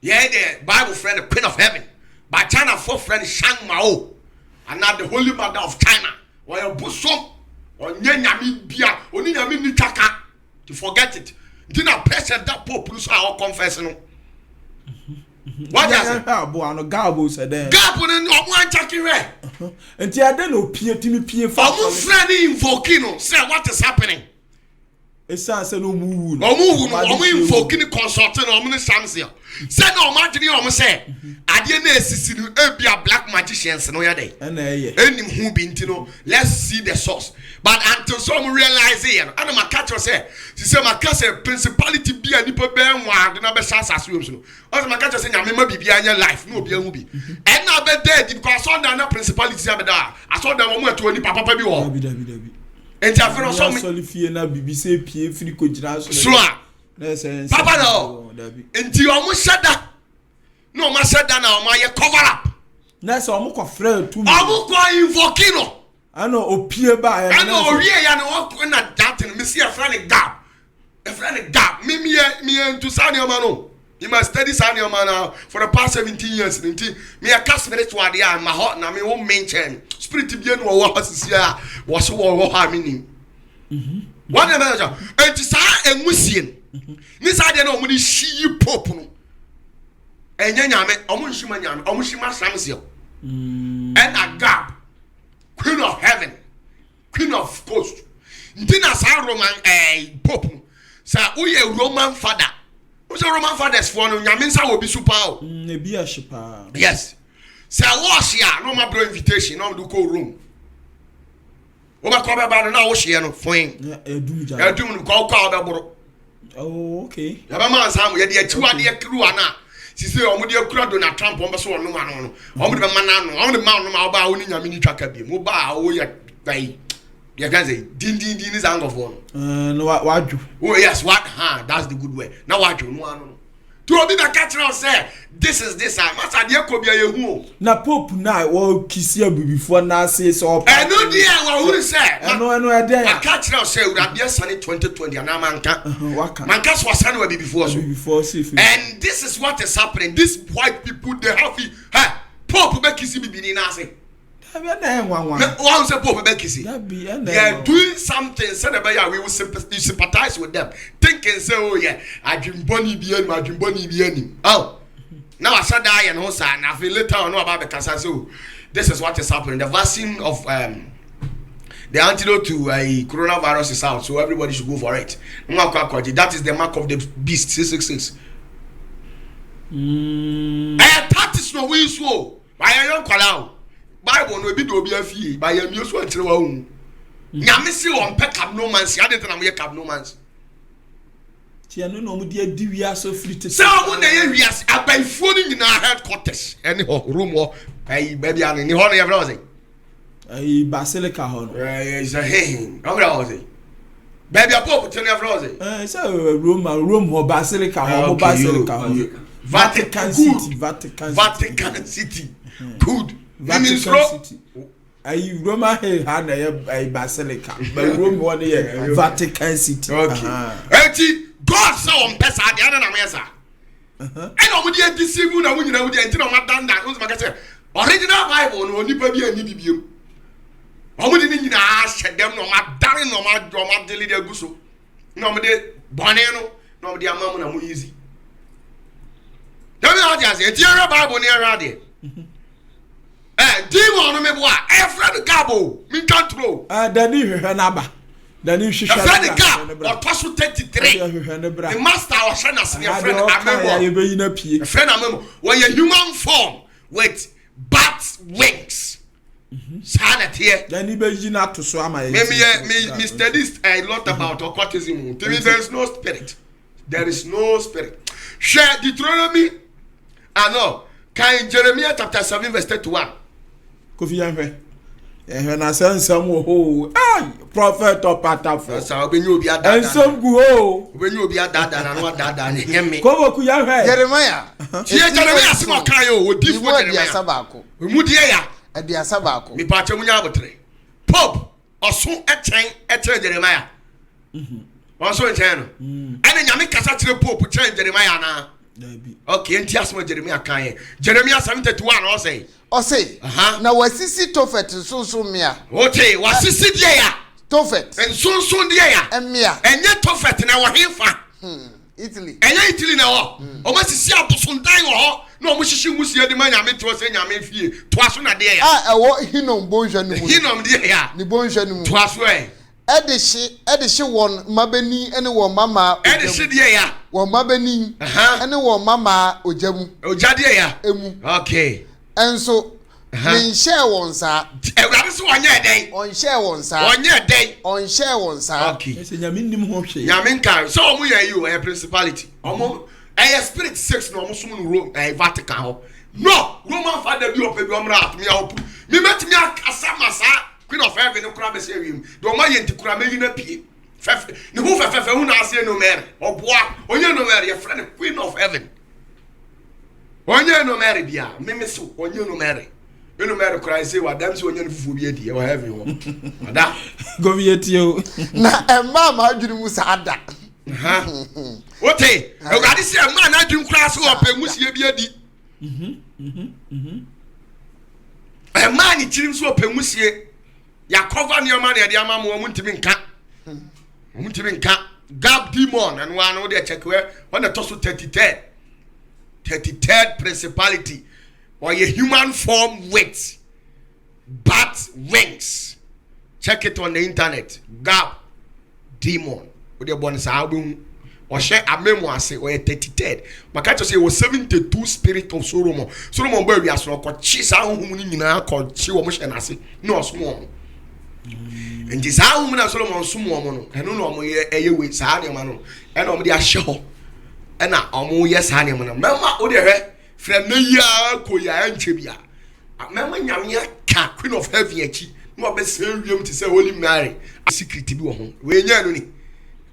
yeah the Bible friend the Queen of Heaven but China for friend Shang Mao and not the holy mother of China or your bosom or nyami bia oni nyami ni taka to forget it didn't pressure that pope so our confessing what does it boy no gabo said there gabo no one chaki re enti ade no pie timi pie fa omo friend invoking no say what is happening esa se no mu no omo invoking consulting omo ne samsia say no imagine omo say ade na esisi no ebia black magicians no ya dey na eye enim hu bi ntino let's see the source but until some realize it and ma catch us say ma catch principality bi ani po be nwa de na be sasa so no o ma catch us nyame ma bibia anya life no obi ahu bi and na be dead because so na principality ya be da aso da mo eto ni papa bi wo dabi enti afero so me solifie na bibi se pie firi ko jira so na sense papa no enti o mo shada no ma shada na o ma ye cover up na se o mo ko frɛ tu o mo ko invoking no ano opie ba ya ano owie ya no wo na datin me see a friend gap me into sanioma no you must study sanioma now for the past 17 years me a cast spiritual there my heart na me wo mention spirit bi no wo hasisia wo so wo ha me ni what the manager enti sa emusie ni sa de na omo ni shi pope no enya nyame omo nhima nyame omo hima samsio and a gap Queen of Heaven, Queen of Coast. Ntina sa Roman pope. Sa uye Roman father. Who's a Roman fathers for no nyaminsa will be super. Be a shipa. Yes. Sa wash ya no ma bro invitation no do call room. Oba ko ba na wash ya no fine. Edum no ko ba boro. Oh okay. Ya ba man sam ya de achiwa de kru ana. Si say omo de kura Donald Trump on be so no ma no. Omo de be man no. Omo de man no ma ba oni nyame ni twaka bi. Mo ba o ya bai. You can say din is hang of one. No waju. Oh yes, what? That's the good way. Now waju no ano. To obi be catch now say this is this I must ade ko bia yehu. Na pope na wo kisi abibifo na say so. Eno dia wa hu say. Eno ade. I catch now say urabia sane 2020 ana manka. Manka so sane wa bibifo so. Bibifo say. And this is what is happening. These white people they have pope be kisi bibini na say. One say pope be kisi. They are doing something said about we will sympathize with them. Thinking say oh yeah, adwimboni bi ani. Oh. Now I said that and also and I feel later on about the cancer. So this is what is happening. The vaccine of the antidote to coronavirus is out, so everybody should go for it. That is the mark of the beast 666. That is no way so. Why are you calling? Bible no bi do bi afie ba ya mi so akire wa hu nyame si on pe capnomancy ade tena mo ye capnomancy tia no no mu de adi wiase free so wo na ye wiase abaifo ni nyina headquarters any room or ai baby an ni ho na every was ai basilica ho no is a hey every was baby apo tell every was so Rome ho basilica ho basilica ho Vatican City good Vatican City ai Roma he ha na ai basilica but Rome one here Vatican City okay God saw on pesa de na na mesa and o dey deceive na wo nyina wo dey ntina o ma dan dan o ma say original Bible no onipa bi ani bibiem o mo de ni nyina hyedem no ma dan no ma deli de guso no mo de bone no no mo de amamu na mo easy Tell me what you say. Bible near radio. Demon no me boa. Friend Gabo. Me can't throw. Dani hwenaba. Dani hwehwe. Friend Gabo. Otoso 33. The master was trying to say friend Amemo. You be yin apie. Friend Amemo. When a human form with bat wings. Sanet here. Dani be yin ato so ama ye. Me studies a lot about occultism. Tell me there is no spirit. There is no spirit. Share Deuteronomy. No. Can Jeremiah chapter 7 verse 31. Kofi yanhwe. Na sansam wo ho. Prophet of Patafo. Sa obenyu obi adada. Ensam gu ho. Obenyu obi adada na no adada ne heme. Ko ku yanhwe. Jeremiah. Jeremiah se mo kan yo odi fo Jeremiah. Sabako. Mu die ya. Adia sabako. Mi pa che munya abotre. Pope osun echen Jeremiah. Osun echen no. Ene nyame kasa kire Pope chen Jeremiah na. Okay, enti asmo Jeremiah kan Jeremiah 7:31 o say na wasisi Tofet sunsun mia okay wasisi die ya Tofet en sunsun die ya emia enye Tofet na wo hefa Italy enye Italy na wo o ma sisi abosundan wo na o mo hihyi musie de manyame to se nyame fie to aso na die ya ewo hinom bonhwa nu mu hinom die ya ni bonhwa nu mu to aso Edihye won mabani ene won mama edihye die ya won mabani ene won mama ojamu ojade ya emu okay enso min share won sa ewrade so onye den on share won sa okay ese nyame nim ho hwe nyame nka so omo ya you a principality omo spirit 6 no omo sum no Rome Vatican ho no Roman father bi opa bi omra atmi ya opu mi metimi akasa masa Queen of Heaven no kura be say wiem do ma yenti kura me yina pie fef ne hu fef hu na ase no mere oboa onye no mere ye friend Queen of Heaven onye no mere bia me so onye no mere eno mere kura say wa dam say onye no fufu bi edi e wa heaven ho ada go bi etio na emma ma adwiri mu saada ote e ga di say emma na adwiri kura so opa musie bi edi emma ni chirim so opa musie ya cover near man ya ma mo muntimi nka gab demon and one no dey check where when the toss 33rd principality or a human form with bat wings. Check it on the internet. Gab demon with the bonus album or share a memoir say or a 33rd. But can't you say was 72 spirit of Solomon boy we are so called chisa hu ni nyina called chi wo mo hye na se no small. And this how woman Solomon sumo mo no eno no mo ye we saa ne ma no e no mo de ahye ho e na omo ye saa ne mo no mema o de hwe frem na ya ko ya anche bia mema nyame aka Queen of Heaven achi no be say wiem ti say Holy Mary secret bi wo ho we nya no ni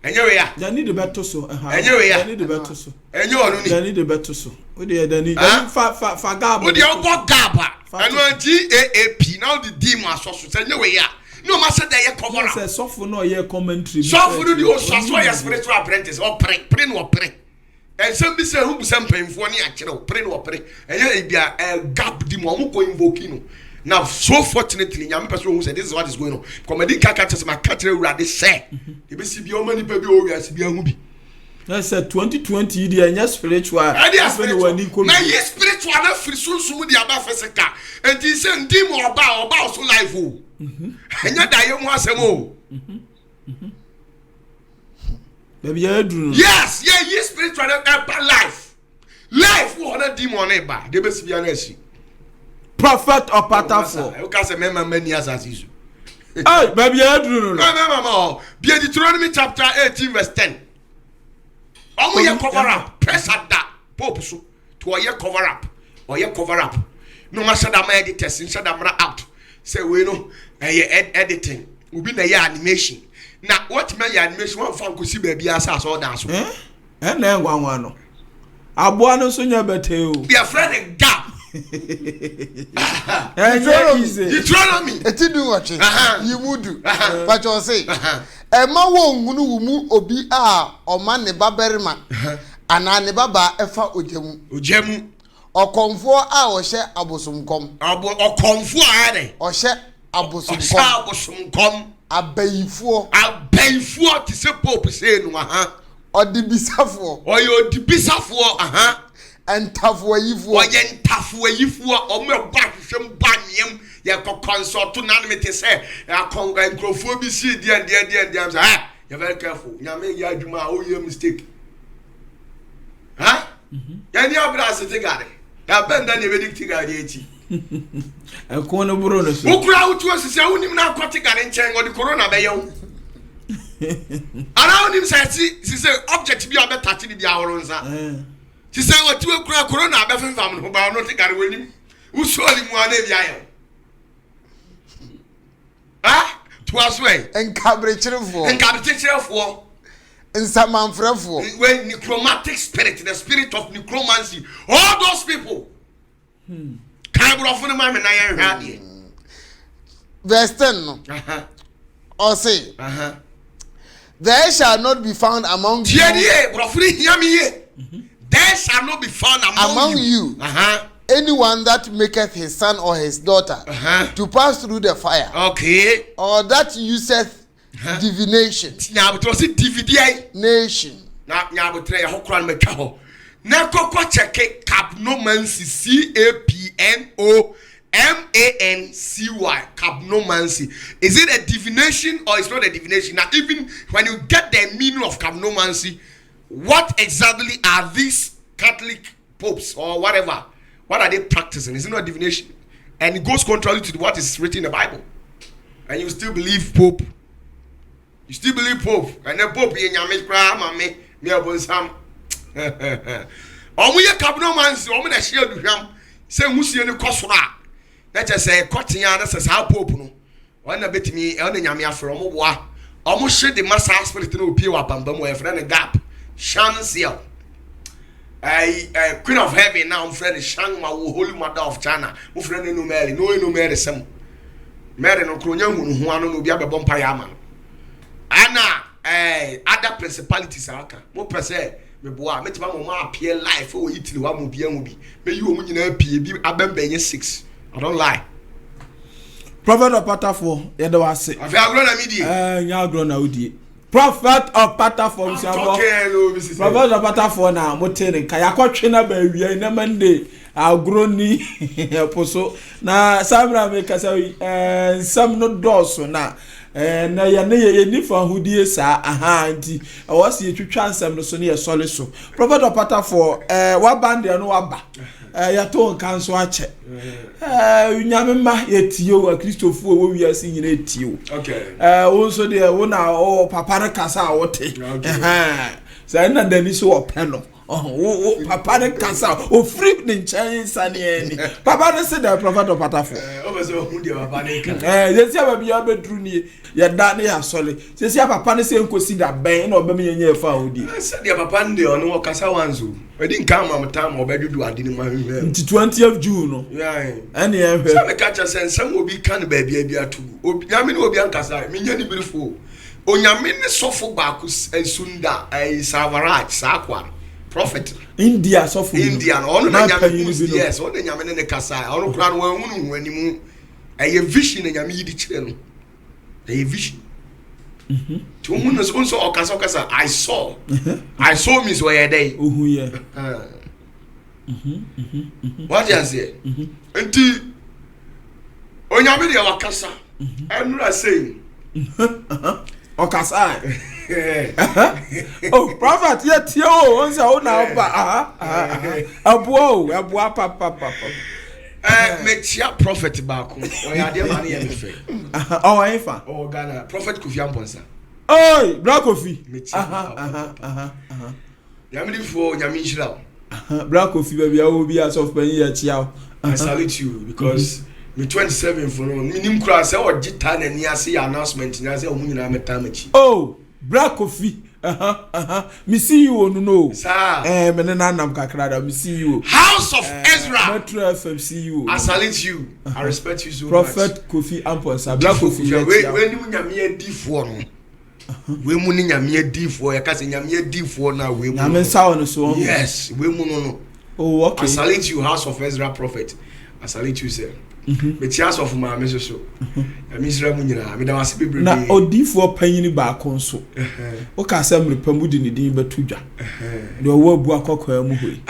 enye we ya ya need the better so enye we ya need the better so enye onu ni ya need the better so o de dani fa gab o de obo gaba eno GAAP now the demon so say enye we ya no ma say dey cover am say sofo no ye commentary sofo no di o so your spiritual apprentice or pray no pray and some be say who some painful ni akere o pray no pray enye bia gap di mo ko invoke no now so fortunately nyame person who said this is what is going on comedy kaka chese ma katre urade say e be si bia o mani pa bi o wi bia hu bi that's a 2020 the anya spiritual na ye spiritual na free sunsun di aba physical and he say ndim oba so life o enya da ye mu asem o baby ya duru yes ye spiritual na life wo na demon e ba de be si bia na asi prophet or patafo you can say mema many as isu hey baby ya duru no mama Deuteronomy chapter 18 verse 10 Omo ye cover up. Press at that. Pope so. To ye cover up. Or ye cover up. No matter that my editors inside the out. Say we know editing. We be na animation. Now what my animation one fan could see baby as all dance. And then one no. Abuano so nya bete o. Be a friend gap. Deuteronomy. Eti do what you would do. But you say Emma won hunu obi a o man ne baberima ana ne baba efa ojemu okonfo a o hye abosomkom okonfo a ne o hye abosomkom abayifo ti se pope say no odibisafo oyo odibisafo entafoyifo oye entafoyifo o me ba hwem banyem ye consult na me te say akonga nkrofo bi si dia say you very careful nyame ya adwuma o ye mistake ya ni abra se te gare ya benda ne be dikti gare echi ko no buro no so ukura utu asise unim na akwati gare nchen o di corona be yew ara unim say object bi o be touch ni bi ahoro nsa ti say o ti ukura corona be fenfam no ba no te gare wenim usoli mu ana bi ayo to us way encabrechirefo nsamanfrefo when necromantic spirit, the spirit of necromancy, all those people verse 10 no or say there shall not be found among you there shall not be found among you anyone that maketh his son or his daughter to pass through the fire, or that useth divination, nation. Capnomancy, CAPNOMANCY, capnomancy. Is it a divination or it's not a divination? Now, even when you get the meaning of capnomancy, what exactly are these Catholic popes or whatever? What are they practicing? Is it not divination? And it goes contrary to what is written in the Bible. And you still believe Pope. You still believe Pope. And the Pope in your me abonsam. Omu ye capnomancy, omu na share duham. Say musie ne kosora. Na je say kotia na say sa Pope no. One na betimi e ona nyame afro omu boa. Omu hye the master spirit no opie wa bambam e frɛ ne gap. Shansiel. Queen of Heaven now, friend Shang Ma, Holy Mother of China. My friend no Mary, no Mary Sam. Mary no Kronya who no be a bompa yaman. Anna, other principalities are more per se. Me boa, met my mama appear life for Italy, one will be a movie. May you win a P. Abembe 6. I don't lie. Prophet of Patafo, Edo say. I've grown a media. Ya grown a udi. Prophet of Patafo, Prophet of Patafo na motene kaya kwatwe na ba wi na mande agroni poso na samra me kasa sam no doso na na ya ne ni fa hudie sa aha nti wose ye twetwa ansam no so ne ye sole so Prophet of Patafo wa band no waba ya to nkan so ache nyamema yetio Christopher wo wi asi nyina etio wo so de wo na o papa ne kasa wote sa na dani so openo papa ne kasa o free ne nchan sane ni papa ne se the Prophet of Patafo o so hu de papa ne kan yesi aba bia bedru ni ya da ne ya sole yesi papa ne se nkosi da ben na obem yenye fa odi se de papa ne ono o kasa wanzo wedi nkan ma mtam obedudu ade ni ma hwe nti 20th June no ene ye hwe se me kacha sensem obi kan ba bia atugu obi nyame ne obi ankasa me nya ni birifo onyame ne sofo ba ku sunda savaraj sakwa prophet India sofo India no ono na nyame yes ono nyame ne kasa ono kura no wanhunu animu eye vision na nyame yidi kire no eye vision to hunu so so okasa I saw means where day ohu ye what you say enti onyame de wakasa enura say okasa oh prophet yet yo on say o na ba abuo papa me chia prophet ba ko o ya de ma na ye me fe oh efa oh Ghana prophet Kofi Amponsa oi bra Kofi Yamidi for Yamishra. Black Coffee baby, I will be as of penny at Yao. I salute you because me 27 for no minimum class or jitan and yasi announcement and I say Omuna Metamachi. Oh, Black Coffee. Me see you no. Sir. Menanam Kakrada, me see you. House of Ezra. Metro FM see you. I salute you. I respect you so Prophet much. Kofi Ampon, Black Coffee. When you nyame D4 we mu ni nyame D4 ya kase nyame D4 na we mu. Nyame saw no so. Yes, we mu no. Oh, okay. I salute you, House of Ezra Prophet. I salute you, sir. But House of my message so. I miss Ramunyina. I mean, I was people. Na odi4 panyin ba konso. O ka say mrepamudi ni din betudwa. De owo bu akokwa mu hoi.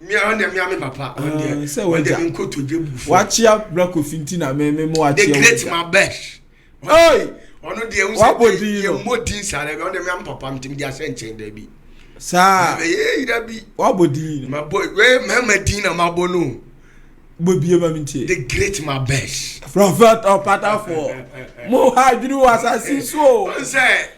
Me on dem me papa. On dem nko to jebu. Wachia Black Coffee ntina me mo wachia. The great my best. Oi! Ono de un say you modin sare on dem am papa mtim dia senchen da bi. Sa. Da bi. Wabodi. My boy, we me Medina mabonu. Bobi ema mintie. The great my best. Prophet of Patafo. Mo hajuru asasi so. Say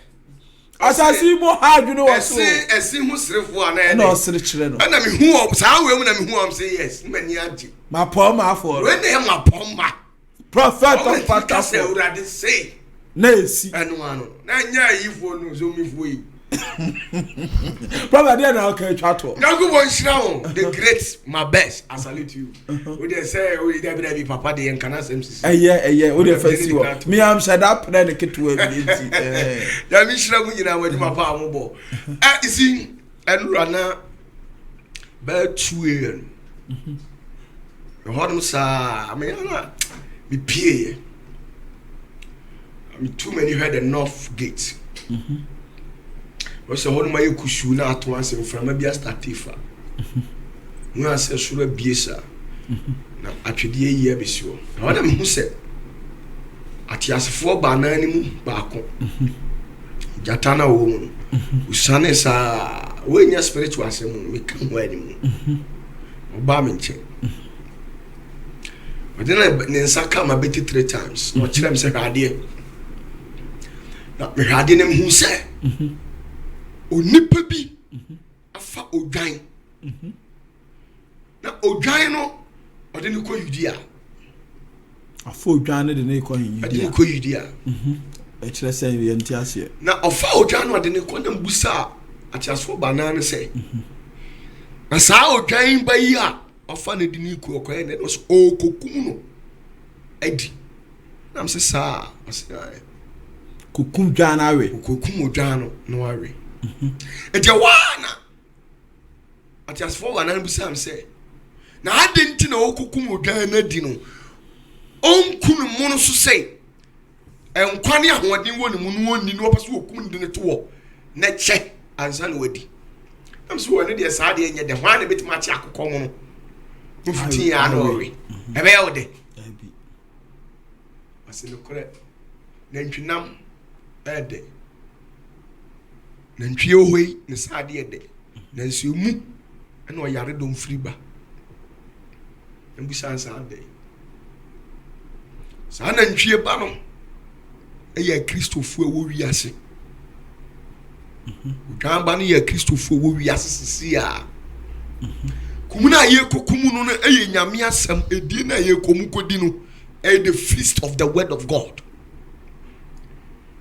asasi mo hajuru waso. Esi hu srefo ana na osire kire no. Na me hu sa we mu na me hu am say yes. Mani agi. Ma pom afọ. We na ma pom ma. Prophet of Patafo. Say urade say. Na esi. Anu anu. Na nya yifo no so mi fo yi. Prophet dey na okay twato. Na go won shira the great my best. I salute you. We dey say we dey be papa dey enkana MCC. Eye we dey festival. Me am shada pray the kitu e bi enti. Ya mi shira mu nyina wadi papa amobo. Isi enura na ba 2 am. Hodum sa me na me pie. Me too many heard the north gate. Wose hodum ayi kushu na ato anse mframa bia startifa. Mu anse sura biesa. Na atwede yi abesio. Na wada me hu se atiasefo ba na animu baako. Jatana wo mu. Usane sa we nya spiritual asemu me kan ho animu. Oba me nche. Odena ne nsaka ma beti 3 times. No kire me se hade. Na me hade ne hu se. Onipa bi afa odwan. Na odwan no ode ne ko Judea. Afa odwan ne de ne ko Judea. Ade ne ko Judea. E kire se ye ntiase. Na ofa odwan no ode ne ko na mbusa atiaso banana se. Na sa odwan ba yi a ofa ne de ne ko okoye ne so okokum no. Adi. Na mse sa asai. Kokum dwan awe. Okokum odwan no awe. Eje wana atiasfo wana busa am say na ade nti na okokum odwan na di no onkunu mu no so say enkwane ahoden wo ne mu no oni no opaso okum ndi ne to na che ansa na wadi am so woni de sa de enye de hwan na betima chi akokọ mu no mufuti ya na owe ebe ya ode abi asino kore na ntwinam ede na ntwie ohoi ne sade ede na nso mu na oyare dom friba mbusa ansa ade sa na ntwie ba no eya Kristofu e wo wiase Ugamba ni ya Kristofu wo wiase sisi a kumuna ye kokumu no eye nyame asam edi na ye komukodi no the feast of the word of God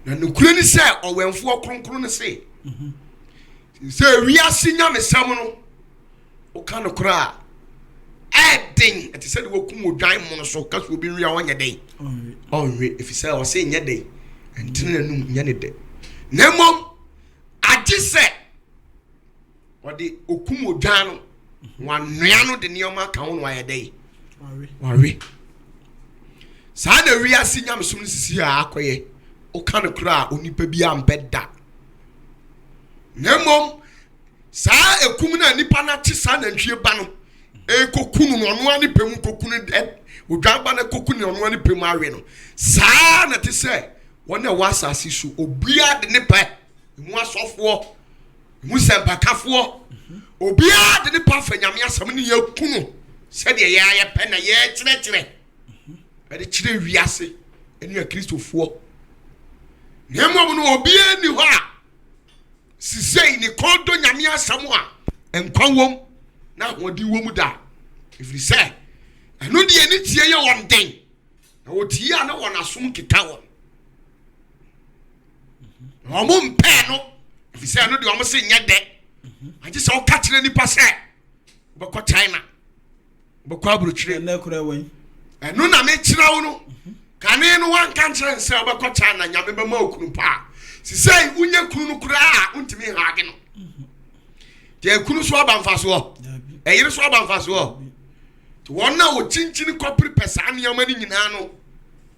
na nukure ni se owenfo okronkron ne se se wiase nyame sam no o kan kra edin eti se de wokum odwan mo no so kaso obi wia wanya den onwe if say o se nya den entene num nya ne de nemom agi se wode okum odwan no wanua no de nioma ka ho no aye den ware sa na wiase nyame som sisi a akoye o kan kra onipa bi ambeda nemom sa ekum na nipa na ti sa na ntwie ba no kokunu no ono ani pemu kokunu odwan ba na kokunu ono ani pemu awe no sa na ti se wona wasase su obia de ne pa mu asofo mu sempakafo obia de ne pa fa nyame asam ne yakunu se de ya pe na ye kire de kire wiase enu ya Kristofo nemom no obia ni ho a say ni kondo nyame asɛm a nkwa wom na wodi wom da if you say ɛno de ani tie yɛ wɔn den na wotie a na wɔn asom keka wɔn wɔn mpɛ no if you say ɛno de wɔn se nyɛ dɛ agye sɛ woka kyerɛ nipa sɛ wobɛkɔ China wobɛkɔ aburokyire ɛno na mekyerɛ wo no kane no wanka nkyerɛ sɛ wobɛkɔ China nyame bɛma okunu pa sisɛ wonye kunu no koraa wontimi haage no deɛ kunu so aba mfa so ɛyere so aba mfa so to wɔn na wo kyinkyini kɔpere pɛ saa nneɛma no nyinaa no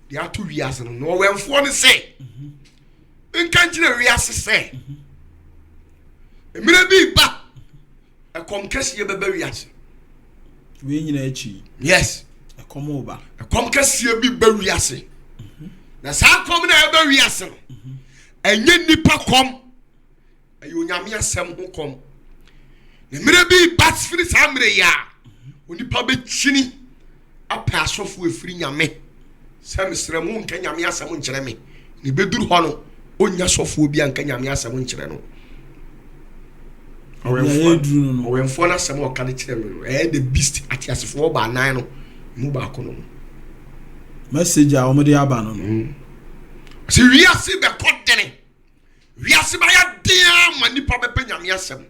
de ato wiase no na ɔwɛmfoɔ no sɛ nka nkyerɛ wiase sɛ mmerɛ bi ba ɛkɔm kɛseɛ bɛba wiase wei nyina akyi yes ɛkɔm oba ɛkɔm kɛseɛ bi ba wiase na saa kɔm na ɛba wiase no ɛnyɛ nipa kɔm ɛyɛ onyame asɛm ho kɔm na mmerɛ bi ba firi saa mmerɛ yi a onipa bɛkyini apɛ asɔfo efiri nyame sɛ mesrɛ mu nka nyame asɛm nkyerɛ me ne bɛduru hɔ no ɔnya sɔfoɔ bi anka nyame asɛm nkyerɛ no ɔwɛmfoɔ no asɛm ɔka no kyerɛ me no ɛyɛ the beast ate asefoɔ baanan no mu baako no message a wɔde aba no sɛ wiase bɛkɔ dene wiase bɛyɛ den ma nipa bɛpɛ nyame asɛm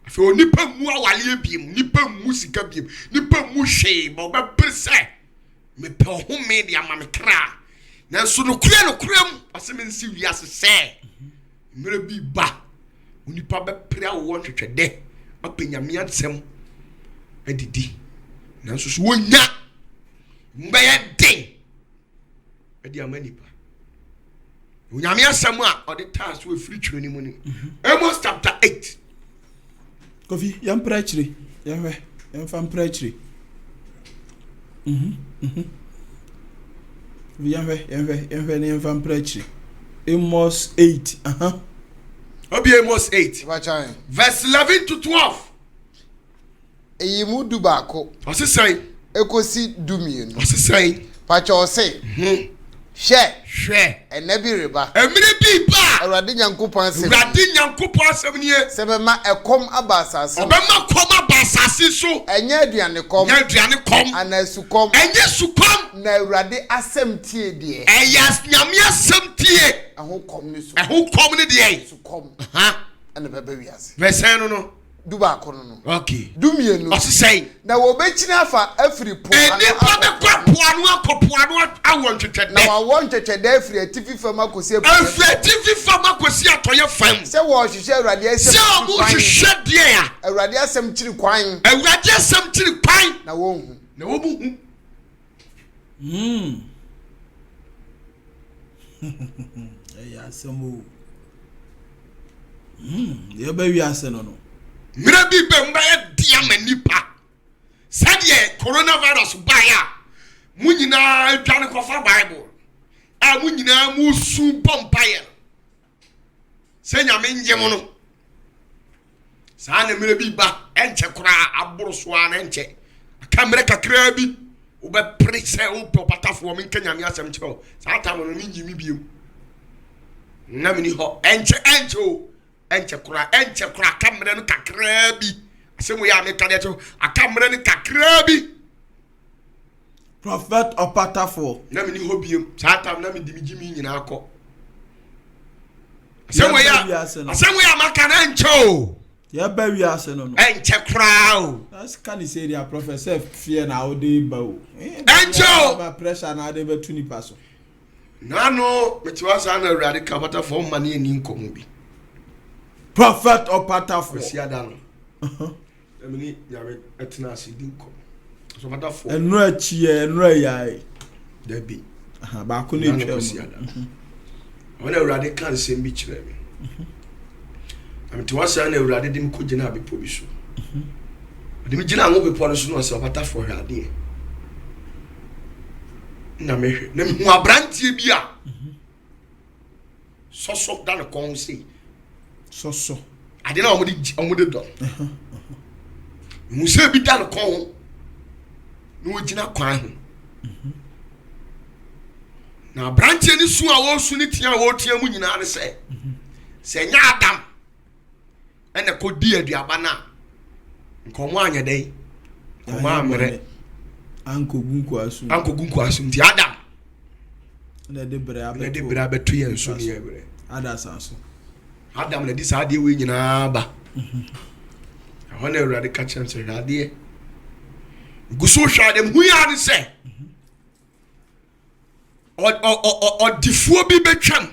afei onipa mu awaleɛ biem nipa mu sika biem nipa mu hwee ma ɔbɛpere sɛ mepɛ ɔhome de ama me kra nanso nokura mu ɔsɛ mensi wiase sɛ mmerɛ bi ba onipa bɛpere awowɔ ntwetwɛdɛ apɛ nyame asɛm adidi nanso so wonya mbɛyɛ den ɛde ama nipa onyame asɛm a ɔde taa so efiri twere ni mu ni Amos chapter 8 Kofi yampra akyire yɛhwɛ yɛmfa mpra akyire yɛhwɛ ne yɛmfa mpra akyire Amos 8 obi Amos 8 verse 11 to 12 eyi mu du baako ɔsesɛn ekosi dumienu ɔsesɛn pacha ɔse hwɛ ɛnɛ bi reba emire bi ba Awurade Nyankopɔn asɛm nie sɛ bɛma ɛkɔm aba asase ɔbɛma kɔm aba asase so ɛnyɛ aduane kɔm ana sukɔm ɛnyɛ sukɔm na Awurade asɛm tie deɛ ɛyɛ nyame asɛm tie ɛho kɔm ne so ɛho kɔm ne deɛ sukɔm ɛna bɛbɛ wiase vɛsɛn no du baako no okay dumienu ɔsesɛn na wɔbɛkyina afa afiri po nipa bɛkɔ poano akɔ poano awɔ ntwetwɛdɛ na wɔwɔ ntwetwɛdɛ afiri atifi fam akɔsi afiri atifi fam akɔsi atɔyɛ fam sɛ wɔhyehyɛ Awurade asɛm sɛ ɔmo hyehyɛ deɛ a Awurade asɛm kyiri kwan Awurade asɛm kyiri kwan na wɔnhu ɛyɛ asɛm o yɛbɛ wiase no mmerɛ bi bɛ mbɛyɛ dia ma nipa sɛdeɛ coronavirus baeɛ a mo nyinaa adwane kɔfa bible a mo nyinaa mo su bɔ mpaeɛ sɛ nyame ngye mo no saa na mmerɛ bi ba ɛnkyɛ koraa aboro so a na ɛnkyɛ aka mmerɛ kakraa bi wobɛpere sɛ wopɛ ɔpatafoɔ menka nyame asɛm kyerɛ wo saa tam no mengyi me biom na meni hɔ ɛnkyɛ o ɛnkyɛ kora kamera no kakraa bi asɛm yɛ a meka deɛ kyɛw akamera no kakraa bi Prophet Opatafo na meni hɔ biom saa tam na medi me gyimi nyinaa kɔ asɛm yɛ a maka no ɛnkyɛ o yɛbɛ wiase no ɛnkyɛ koraa o that's kind of say their professor fear na ode ba o ɛnkyɛ o pressure na ade betu nipa so na no metiwa saa na Awurade ka Opatafo ma ne ani nkɔmɔ bi Prophet Opatafo siada no emini nyame etena ase di nkɔmɔ so Opatafo enu achie enu ayai da bi ba ko ne twa mu ona Awurade ka nsɛm bi kyerɛ me ametiwa saa na Awurade dim ko gyina abepo bi so dim gyina ngo bepo no so no sɛ Opatafo hwɛ ade na mehwɛ na hu abrantie bi a soso da ne kon sei soso ade na ɔmode dɔ hu sɛ bi da ne kon na ogyina kwan ho na abrantie ni su a wo su ni tia wo tia mu nyina ne sɛ sɛ nya Adam ene ko di aduaba na nkomo anya dai komo amre ankogu nko asu nti Adam na de bra abeto yen so ne yebre adasanso Adam na di sa de we nyina ba hona urade ka chance rade guso hwa dem hu ya ne se o difuo bi betwam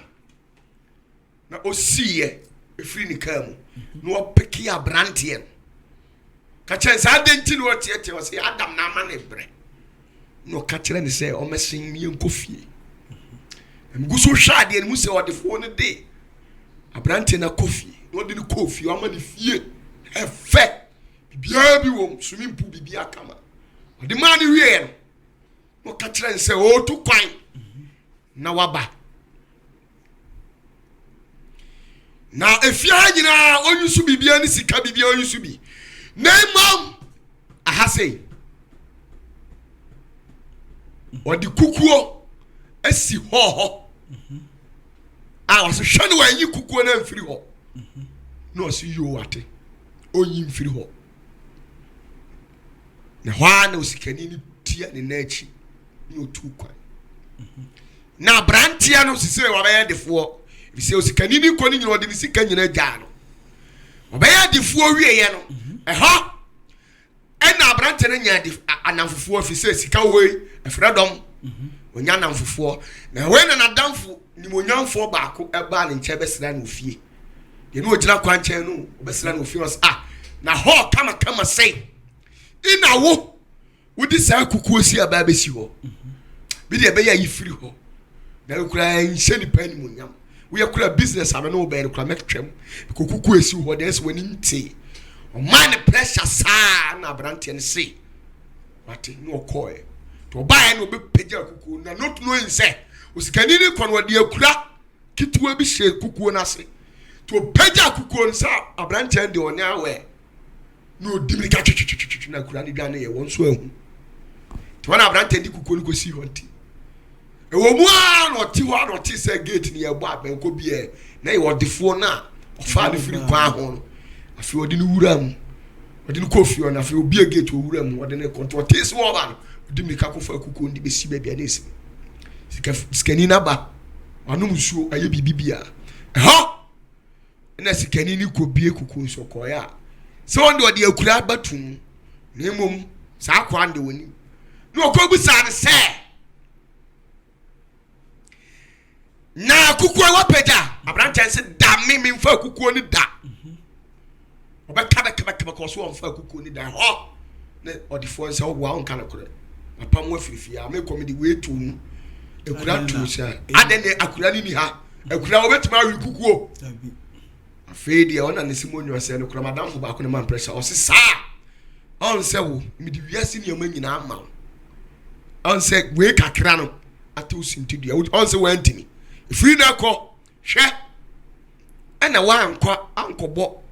na osiye efiri ni kam no opeki abrante ka chance adenti no tiete o se Adam na ama ne bre no ka kire ne se o mesin ye nkofie guso hwa de mu se o difuo ne de abrante na kofie no de ne kofie o ama ne fie efe bibia bi wo swimming pool bibia kama o de man wie no ka kire ne se o to kwan na waba na efia nyina onyusu bibia ni sika bibia onyusu bi na imam ahase odi kukuo esi ho a waso hwani wa yi kukuo na mfiri ho no so yo wate onyi mfiri ho na hwa na osikani ni tia ne nachi ni otukwa na brantia no sise wa ba yedefo bise osikani ni ko ni nyina odi ni sika nyina gya no wa ba yedefo wieye no eho ena brantia na nya de anamfofo afise sika woi efredom onya anamfofo na we na nadamfo ni monyamfo baako eba ne nche besira na ofie de no ogina kwanche no obesira na ofie was na ho kama sei ina wo wodi sa kukuo si aba besi ho bi de be ya yifiri ho na kura nhyɛ nipa ni munyam we kura business ame no be kura mektwem kokuku esi ho dance wani nti o man pressure saa na brante ne se wate no koe to buy no be peja kuku na not knowing say osikani ni kon wade akura kituwa bi hye kuku na se to peja kuku nsa abrante de one awe no dimika twetwetwetwe na kura ni dwane ye won so ahu to na abrante di kuku ni ko si ho nti ewo mu a no ti ho no ti se gate ni ebo aben ko bie na ye odefo na ofa de firi kwa ho no afi odi ni wura mu odi ni kofi ona afi obi gate o wura mu odi ni konto ti se wo ba no odi mi ka ko fa kuku ndi be si ba bia na esi sikani na ba anum suo aye bibibia ha na sikani ni ko bie kuku so ko ya se on de odi akura batum na emom sa kwa ande woni no ko bu sa ne se na kukuo wa peja abrante se da me mfa kukuo ni da obeka ko so mfa kukuo ni da ho ne odifo se wo wa onka na kore apam wa firifia me komedi we tu mu ekura tu se ade ne akura ni ha akura obetima wi kukuo afedi ona ne simonyo se ne kura madam fo ba ko ne man pressure o se sa on se wo mi di wiase ne amanyina ama on se we kakra no atu sintidua on se wa antini free na ko hwe ena wa ankobo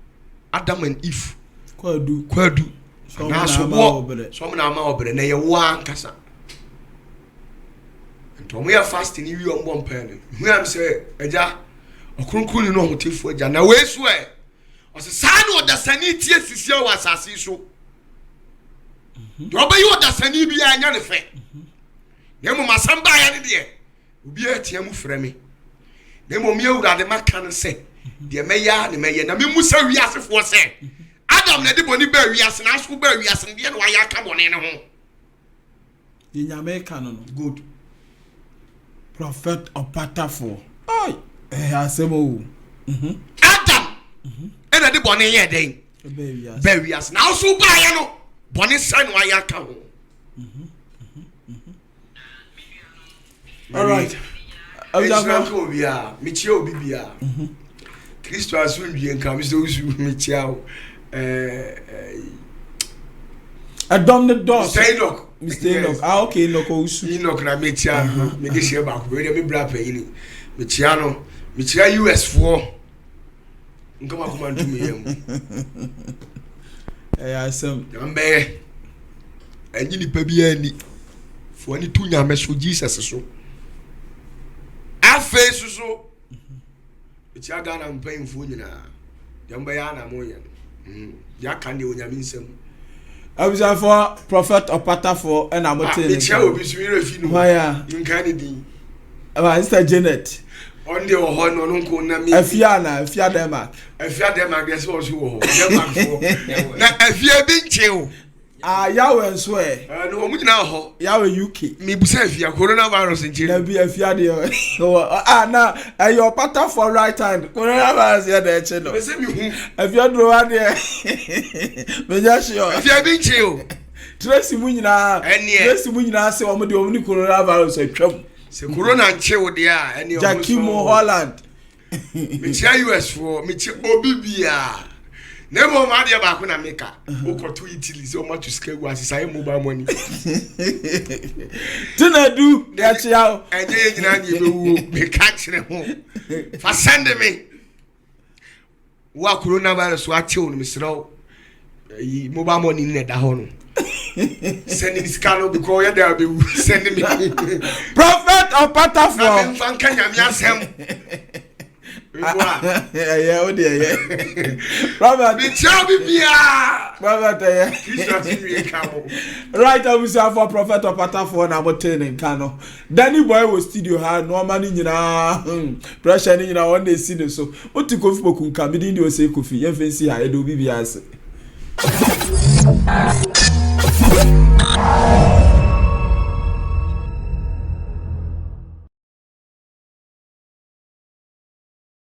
Adam and Eve kwadu na so mo na ama obre na ye wa nkasa nto mo ya fast ni wi ombo mpane hu am se eja okrunkun ni no hotefu eja na we so e o se sa no odasani tie sisi o asase so do ba yo odasani bi anya ne fe na mo masamba ya ne de obi atia mu frɛ me na mo me urade maka no se de meya ne meye na me musa wiasefo se Adam na de boni ba wiase na aso ba wiase de na wa ya ka bone ne ho yinyame ka no good prophet opatafo ai asemo Adam ena de bone ye den ba wiase na aso ba ya no bone sa na wa ya ka ho all right Ajago bia michie obi bia Kristo asunwie nka mi so usu michia Adam the dog Mr. Enoch okay Enoch usu Enoch na michia me de share back we me bra pa yini michia no michia US for nka ma kuma ntumi yam asem ambe enyi ni pa bia ni fo ni tunya me so Jesus so afe so michia Ghana mpanyimfo nyina Jamba ya na mo yen. Ya kan de onyame nsem. Abisa for prophet opatafo and amote. E chia obi su ire fi no. Why? Nka ne din. Sister Janet. On the ho no nko na mi. Afia Denmark. Afia Denmark yes wo so wo. Denmark fo. Na afia bi nche o. Yawe nso no omu nyina ho. Yawe UK. Mi busa afia coronavirus nche. Na bi afia de. Na your pattern for right hand. Coronavirus ya de eche no. Me se mi hu. Afia do wa de. Me ja sure. Afia bi nche o. Tracy mu nyina se omo de omo ni coronavirus atwam. Se corona nche wo de a ene Jackie Mo Holland. Me chia US for me chia obibia. Nemo ma de ba ko na meka. O to Italy so much to scale was say mobile money. Tinadu de chia. Enye nyina ni be wu me ka kire ho. Fa send me. Wa coronavirus wa che onu misro. Yi mobile money ni da ho no. Send me scan because ya there be send me. Prophet opatafo. Na me fan kanya mi asem. Yeah, oh dear. Robert, me tell me bia. Robert, right, I will say for prophet opatafo na moten in Kano. Danny boy was studio ha no man nyina pressure nyina one day see no so. Oti kofi bokunka me din dey say kofi. Yen fancy ha e do bibia ase.